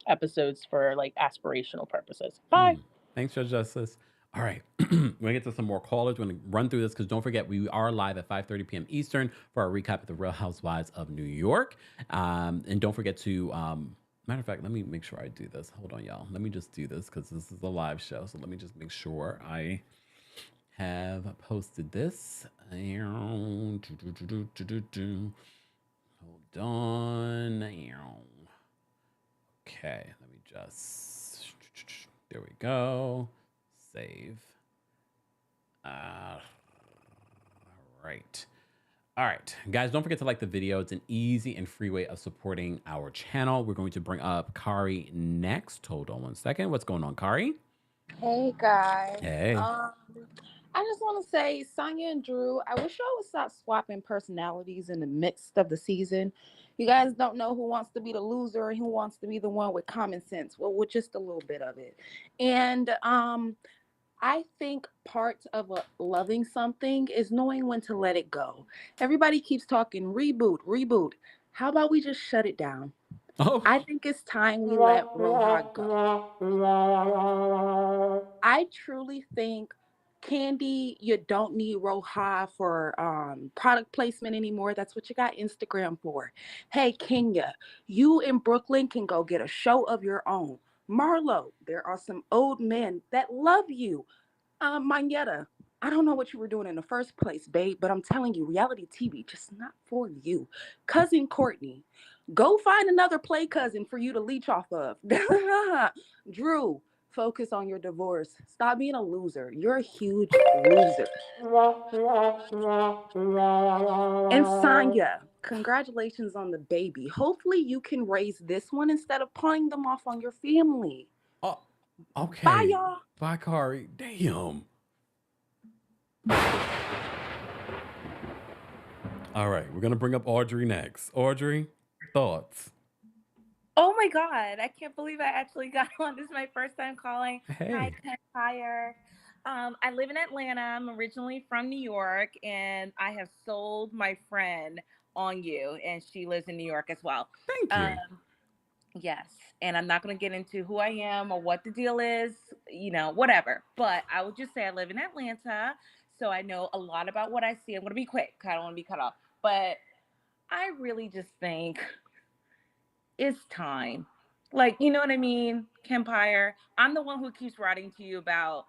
episodes for like aspirational purposes. Bye. Thanks, Judge Justice. All right, we're going to get to some more callers. We're going to run through this because don't forget, we are live at 5:30 p.m. Eastern for our recap of the Real Housewives of New York. And don't forget to, matter of fact, let me make sure I do this. Hold on, y'all. Let me just do this because this is a live show. So let me just make sure I have posted this. Hold on. Okay, let me just, there we go. Save. Right. All right, guys, don't forget to like the video. It's an easy and free way of supporting our channel. We're going to bring up Kari next. Hold on one second. What's going on, Kari? Hey guys. Hey. I just want to say, Sonya and Drew, I wish y'all would stop swapping personalities in the midst of the season. You guys don't know who wants to be the loser and who wants to be the one with common sense. Well, with just a little bit of it. And I think part of loving something is knowing when to let it go. Everybody keeps talking reboot. How about we just shut it down? Oh. I think it's time we let RHOA go. I truly think, Kandi, you don't need RHOA for product placement anymore. That's what you got Instagram for. Hey, Kenya, you in Brooklyn can go get a show of your own. Marlo, there are some old men that love you. Manetta, I don't know what you were doing in the first place, babe, but I'm telling you, reality TV, just not for you. Cousin Courtney, go find another play cousin for you to leech off of. Drew, focus on your divorce. Stop being a loser. You're a huge loser. And Sonya, congratulations on the baby. Hopefully you can raise this one instead of pawning them off on your family. Oh, okay. Bye, y'all. Bye, Kari. Damn. All right, we're going to bring up Audrey next. Audrey, thoughts? Oh my God, I can't believe I actually got on. This is my first time calling. Hey. Hi, Kempire. I live in Atlanta. I'm originally from New York, and I have sold my friend on you, and she lives in New York as well. Thank you. Yes, and I'm not going to get into who I am or what the deal is, whatever. But I would just say I live in Atlanta, so I know a lot about what I see. I'm going to be quick 'cause I don't want to be cut off. But I really just think it's time. Like, you know what I mean, Kempire? I'm the one who keeps writing to you about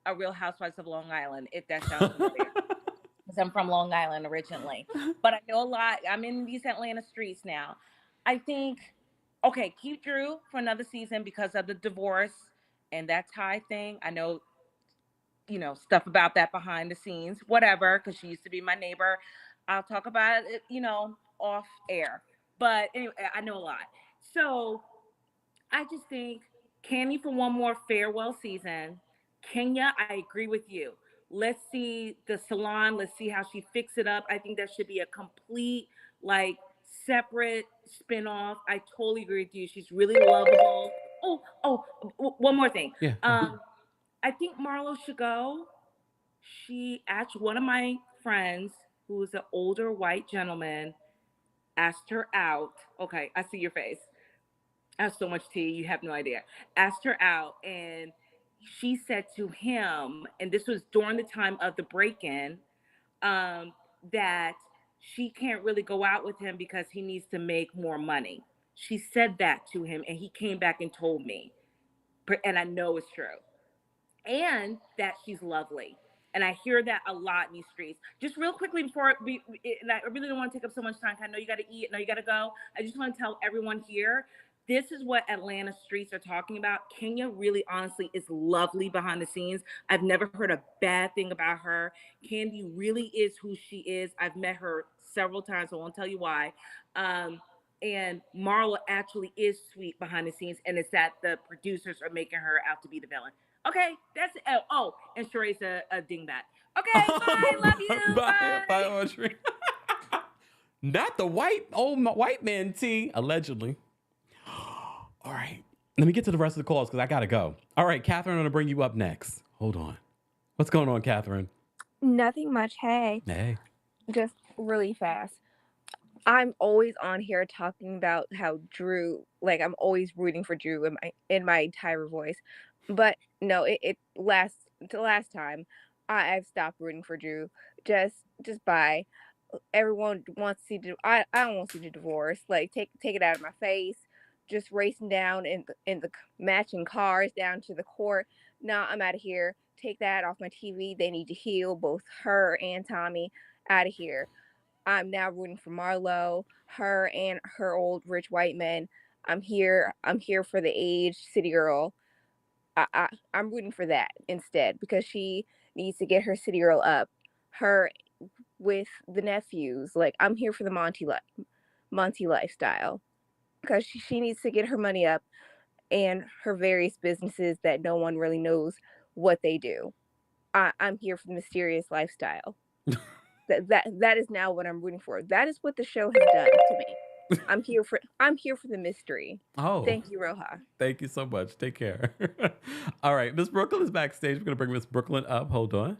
a Real Housewives of Long Island, if that sounds familiar. Because I'm from Long Island originally. But I know a lot. I'm in these Atlanta streets now. I think, okay, keep Drew for another season because of the divorce and that tie thing. I know, stuff about that behind the scenes, whatever, because she used to be my neighbor. I'll talk about it, off air. But anyway, I know a lot. So I just think Kandi for one more farewell season. Kenya, I agree with you. Let's see the salon. Let's see how she fix it up. I think that should be a complete, separate spinoff. I totally agree with you. She's really lovable. One more thing. Yeah. I think Marlo should go. She asked one of my friends, who is an older white gentleman, asked her out. Okay, I see your face. I have so much tea, you have no idea. Asked her out, and she said to him, and this was during the time of the break-in, that she can't really go out with him because he needs to make more money. She said that to him, and he came back and told me, and I know it's true. And that she's lovely. And I hear that a lot in these streets. Just real quickly before, and I really don't want to take up so much time. I know you got to eat. I know you got to go. I just want to tell everyone here, this is what Atlanta streets are talking about. Kenya really, honestly, is lovely behind the scenes. I've never heard a bad thing about her. Kandi really is who she is. I've met her several times. I won't tell you why. And Marla actually is sweet behind the scenes. And it's that the producers are making her out to be the villain. Okay, that's it. Oh, and Sheree's a dingbat. Okay, bye. Love you. Bye, Audrey. Not the old white man tea, allegedly. All right, let me get to the rest of the calls because I got to go. All right, Catherine, I'm going to bring you up next. Hold on. What's going on, Catherine? Nothing much. Hey. Hey. Just really fast. I'm always on here talking about how Drew, I'm always rooting for Drew in my entire voice. But no, last time I've stopped rooting for Drew. Just bye. Everyone wants to see I don't want to see the divorce. Take it out of my face. Just racing down in the matching cars down to the court. Nah, I'm out of here. Take that off my TV. They need to heal, both her and Tommy. Out of here. I'm now rooting for Marlo, her and her old rich white men. I'm here for the aged city girl. I'm rooting for that instead because she needs to get her city girl up. Her with the nephews. I'm here for the Monty lifestyle because she needs to get her money up and her various businesses that no one really knows what they do. I'm here for the mysterious lifestyle. That is now what I'm rooting for. That is what the show has done to me. I'm here for the mystery. Oh, thank you, RHOA. Thank you so much. Take care. All right, Miss Brooklyn is backstage. We're gonna bring Miss Brooklyn up. Hold on.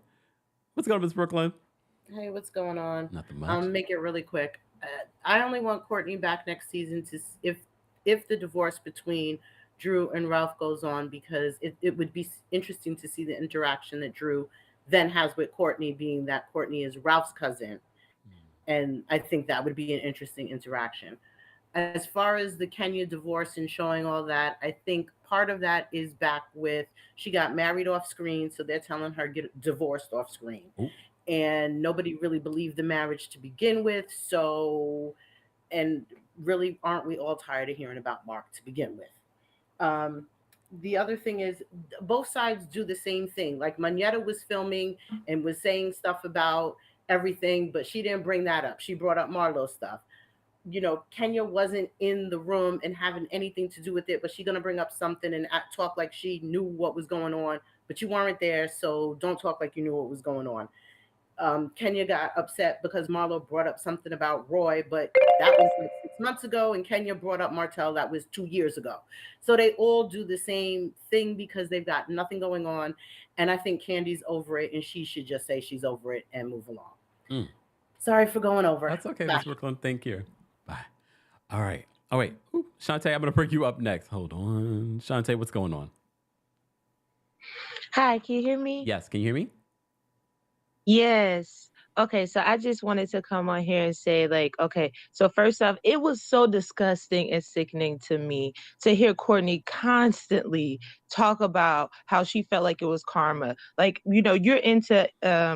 What's going on, Miss Brooklyn? Hey, what's going on? Nothing much. I'll make it really quick. I only want Courtney back next season to if the divorce between Drew and Ralph goes on, because it would be interesting to see the interaction that Drew then has with Courtney, being that Courtney is Ralph's cousin. And I think that would be an interesting interaction. As far as the Kenya divorce and showing all that, I think part of that is back with she got married off screen, so they're telling her get divorced off screen. Ooh. And nobody really believed the marriage to begin with. So, and really, aren't we all tired of hearing about Mark to begin with? The other thing is both sides do the same thing. Like Manetta was filming and was saying stuff about everything, but she didn't bring that up. She brought up Marlo's stuff. Kenya wasn't in the room and having anything to do with it, but she's going to bring up something and talk like she knew what was going on, but you weren't there, so don't talk like you knew what was going on. Kenya got upset because Marlo brought up something about Roy, but that was like 6 months ago, and Kenya brought up Martell, that was 2 years ago. So they all do the same thing because they've got nothing going on. And I think Candy's over it, and she should just say she's over it and move along. Mm. Sorry for going over. That's okay, Bye. Miss Brooklyn. Thank you. Bye. All right. Oh, wait. Ooh, Shantae, I'm going to bring you up next. Hold on. Shantae, what's going on? Hi, can you hear me? Yes. Can you hear me? Yes. Okay, so I just wanted to come on here and say, like, okay, so first off, it was so disgusting and sickening to me to hear Courtney constantly talk about how she felt like it was karma. Like, you know, you're into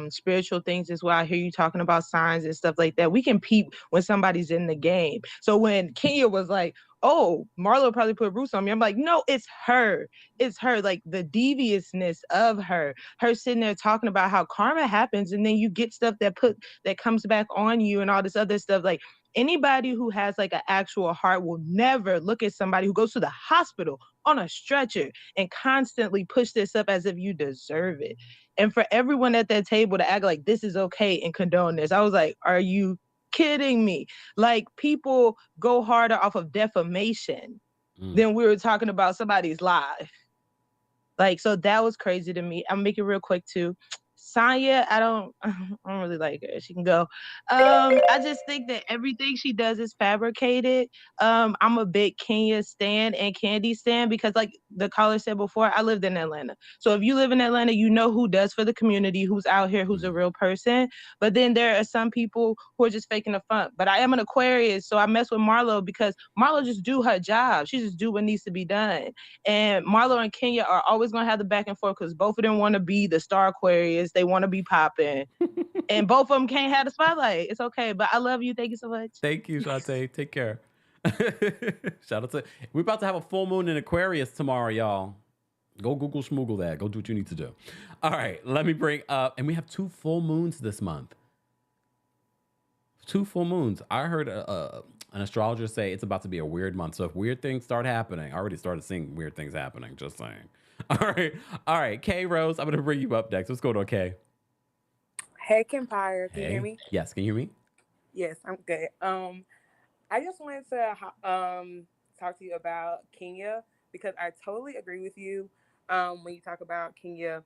spiritual things as well. I hear you talking about signs and stuff like that. We can peep when somebody's in the game. So when Kenya was like, oh, Marlo probably put roots on me, I'm like, no, it's her. It's her, like the deviousness of her sitting there talking about how karma happens, and then you get stuff that comes back on you and all this other stuff. Like, anybody who has like an actual heart will never look at somebody who goes to the hospital on a stretcher and constantly push this up as if you deserve it. And for everyone at that table to act like this is okay and condone this, I was like, are you kidding me? Like, people go harder off of defamation than we were talking about somebody's life. Like, so that was crazy to me. I'm making it real quick too. Sanya, I don't really like her. She can go. I just think that everything she does is fabricated. I'm a big Kenya stan and Kandi stan because, like the caller said before, I lived in Atlanta. So if you live in Atlanta, you know who does for the community, who's out here, who's a real person. But then there are some people who are just faking the funk. But I am an Aquarius, so I mess with Marlo because Marlo just do her job. She just do what needs to be done. And Marlo and Kenya are always gonna have the back and forth because both of them want to be the star Aquarius. They want to be popping. And both of them can't have the spotlight. It's okay. But I love you. Thank you so much. Thank you, Shantae. Take care. Shout out to... We're about to have a full moon in Aquarius tomorrow, y'all. Go Google schmoogle that. Go do what you need to do. All right, let me bring up... And we have 2 full moons this month. 2 full moons. I heard an astrologer say it's about to be a weird month. So if weird things start happening... I already started seeing weird things happening. Just saying. All right. Kay Rose, I'm going to bring you up next. What's going on, Kay? Hey, Kempire, can you hear me? Yes, can you hear me? Yes, I'm good. I just wanted to talk to you about Kenya because I totally agree with you when you talk about Kenya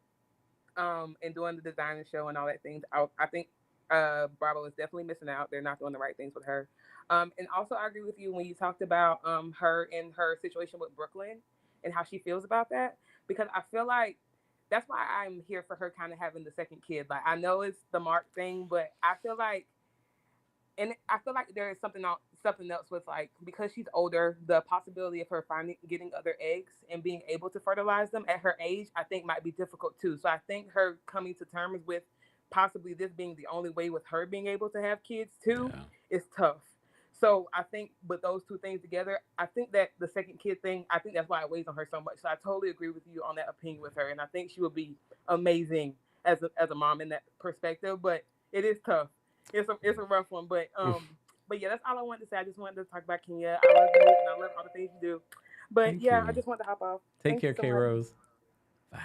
and doing the designer show and all that things. I think Bravo is definitely missing out. They're not doing the right things with her. And also, I agree with you when you talked about her and her situation with Brooklyn and how she feels about that, because I feel like that's why I'm here for her kind of having the second kid. Like, I know it's the Mark thing, but I feel like there is something else with, like, because she's older, the possibility of her getting other eggs and being able to fertilize them at her age, I think might be difficult too. So I think her coming to terms with possibly this being the only way with her being able to have kids too is tough. So I think with those 2 things together, I think that the second kid thing, I think that's why it weighs on her so much. So I totally agree with you on that opinion with her. And I think she would be amazing as a mom in that perspective, but it is tough. It's a rough one, but yeah, that's all I wanted to say. I just wanted to talk about Kenya. I love you and I love all the things you do. But Thank yeah, you. I just wanted to hop off. Take care, Kay Rose. Bye.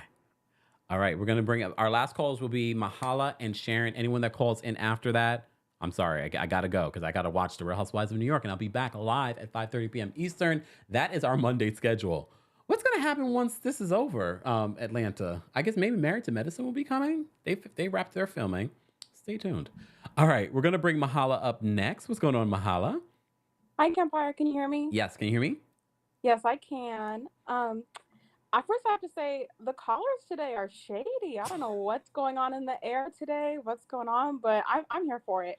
All right, we're going to bring up our last calls will be Mahala and Sharon. Anyone that calls in after that, I'm sorry, I got to go because I got to watch The Real Housewives of New York, and I'll be back live at 5:30 p.m. Eastern. That is our Monday schedule. What's going to happen once this is over, Atlanta? I guess maybe Married to Medicine will be coming. They wrapped their filming. Stay tuned. All right, we're going to bring Mahala up next. What's going on, Mahala? Hi, Kempire. Can you hear me? Yes, can you hear me? Yes, I can. First I have to say the callers today are shady. I don't know what's going on in the air today, what's going on, but I'm here for it.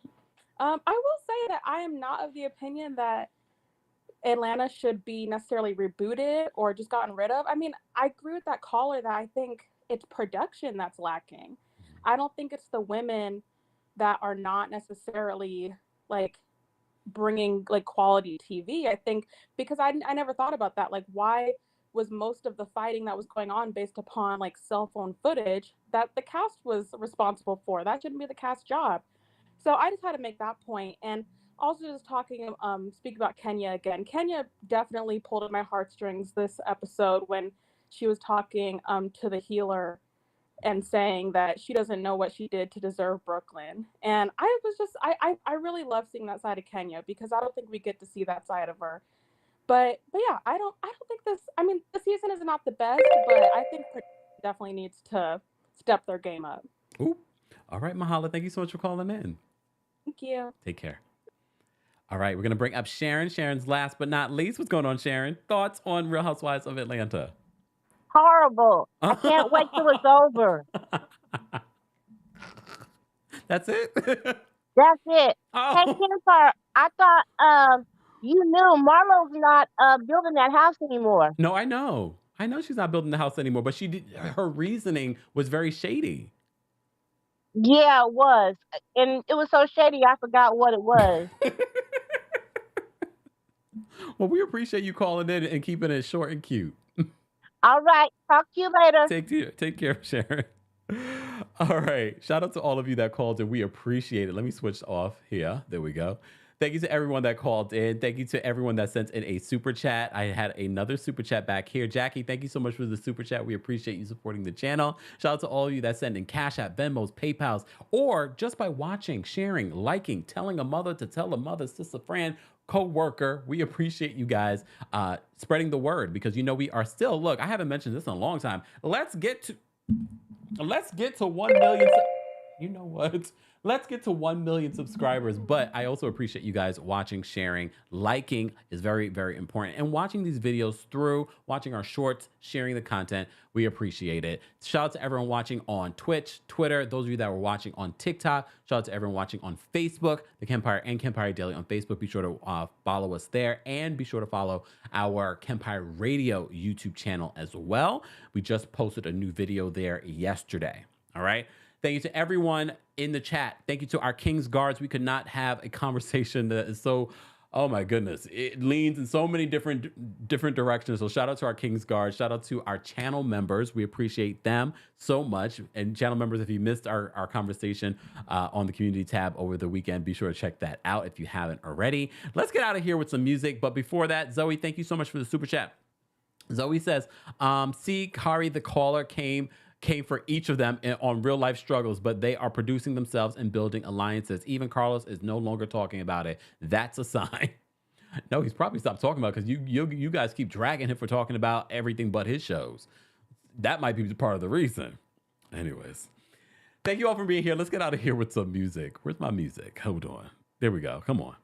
I will say that I am not of the opinion that Atlanta should be necessarily rebooted or just gotten rid of. I mean, I agree with that caller that I think it's production that's lacking. I don't think it's the women that are not necessarily like bringing like quality TV. I think because I never thought about that. Like, why was most of the fighting that was going on based upon like cell phone footage that the cast was responsible for? That shouldn't be the cast job. So I just had to make that point. And also just speak about Kenya again. Kenya definitely pulled at my heartstrings this episode when she was talking to the healer and saying that she doesn't know what she did to deserve Brooklyn. And I was just, I really love seeing that side of Kenya because I don't think we get to see that side of her. But yeah, I don't think this. I mean, the season is not the best, but I think definitely needs to step their game up. Ooh. All right, Mahala, thank you so much for calling in. Thank you. Take care. All right, we're going to bring up Sharon. Sharon's last but not least. What's going on, Sharon? Thoughts on Real Housewives of Atlanta? Horrible. I can't wait till it's over. That's it? That's it. Oh. Hey, Kempire, I thought you knew Marlo's not building that house anymore. No, I know. I know she's not building the house anymore, but she did. Her reasoning was very shady. Yeah, it was. And it was so shady, I forgot what it was. Well, we appreciate you calling in and keeping it short and cute. All right. Talk to you later. Take care, Sharon. All right. Shout out to all of you that called in. We appreciate it. Let me switch off here. There we go. Thank you to everyone that called in. Thank you to everyone that sent in a super chat. I had another super chat back here. Jackie, thank you so much for the super chat. We appreciate you supporting the channel. Shout out to all of you that send in Cash App, Venmos, PayPals, or just by watching, sharing, liking, telling a mother to tell a mother, sister, friend, co-worker. We appreciate you guys spreading the word because we are still, look, I haven't mentioned this in a long time. Let's get to 1 million. You know what? Let's get to 1 million subscribers. But I also appreciate you guys watching, sharing, liking is very, very important. And watching these videos through, watching our shorts, sharing the content, we appreciate it. Shout out to everyone watching on Twitch, Twitter, those of you that were watching on TikTok. Shout out to everyone watching on Facebook, TheKempire and Kempire Daily on Facebook. Be sure to follow us there and be sure to follow our Kempire Radio YouTube channel as well. We just posted a new video there yesterday. All right. Thank you to everyone in the chat. Thank you to our King's Guards. We could not have a conversation that is so, oh my goodness, it leans in so many different directions. So shout out to our King's Guards. Shout out to our channel members. We appreciate them so much. And channel members, if you missed our conversation on the community tab over the weekend, be sure to check that out if you haven't already. Let's get out of here with some music. But before that, Zoe, thank you so much for the super chat. Zoe says, see, Kari, the caller came for each of them on real life struggles, but they are producing themselves and building alliances. Even Carlos is no longer talking about it. That's a sign. No, he's probably stopped talking about it because you guys keep dragging him for talking about everything but his shows. That might be part of the reason. Anyways, thank you all for being here. Let's get out of here with some music. Where's my music? Hold on. There we go. Come on.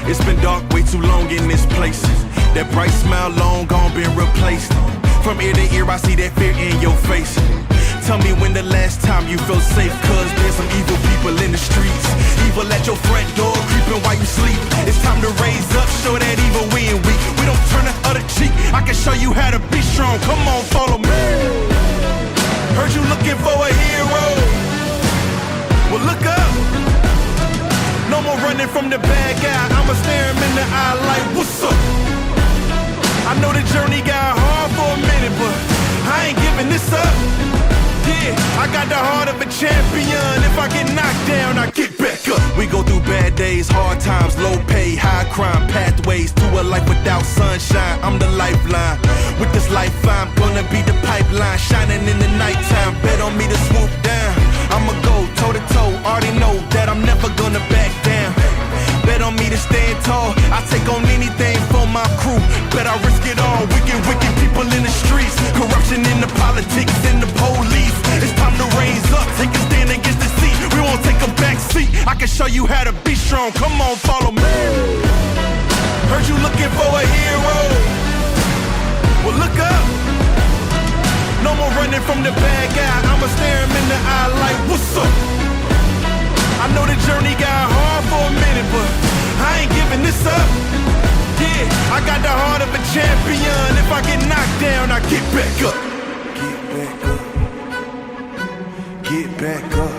It's been dark way too long in this place. That bright smile long gone been replaced. From ear to ear I see that fear in your face. Tell me when the last time you felt safe, cause there's some evil people in the streets. Evil at your front door, creeping while you sleep. It's time to raise up, show that evil we ain't weak. We don't turn the other cheek, I can show you how to be strong. Come on, follow me. Heard you looking for a hero. Well, look up. No more running from the bad guy. I'ma stare him in the eye like, what's up? I know the journey got hard for a minute, but I ain't giving this up. Yeah, I got the heart of a champion. If I get knocked down, I get back up. We go through bad days, hard times, low pay, high crime, pathways to a life without sunshine. I'm the lifeline. With this life, I'm gonna be the pipeline, shining in the nighttime. Bet on me to swoop down. I'ma go toe to toe. Already know that I'm never gonna back down. Bet on me to stand tall. I take on anything for my crew. Bet I risk it all. Wicked people in the streets. Corruption in the politics and the police. It's time to raise up. Take a stand against the seat. We won't take a back seat. I can show you how to be strong. Come on, follow me. Heard you looking for a hero. Well, look up. No more running from the bad guy. I'ma stare him in the eye like, what's up? I know the journey got hard for a minute, but I ain't giving this up. Yeah, I got the heart of a champion. If I get knocked down, I get back up. Get back up. Get back up.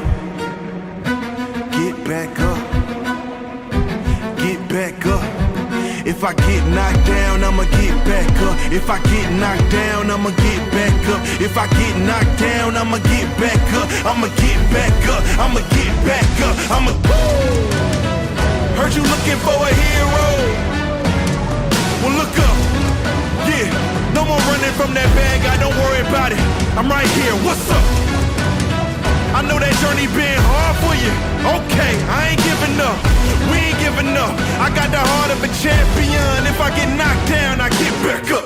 Get back up. Get back up. If I get knocked down, I'ma get back up. If I get knocked down, I'ma get back up. If I get knocked down, I'ma get back up. I'ma get back up. I'ma get back up. I'ma. Heard you looking for a hero. Well, look up. I'm right here, what's up? I know that journey been hard for you. Okay, I ain't giving up. We ain't giving up. I got the heart of a champion. If I get knocked down, I get back up.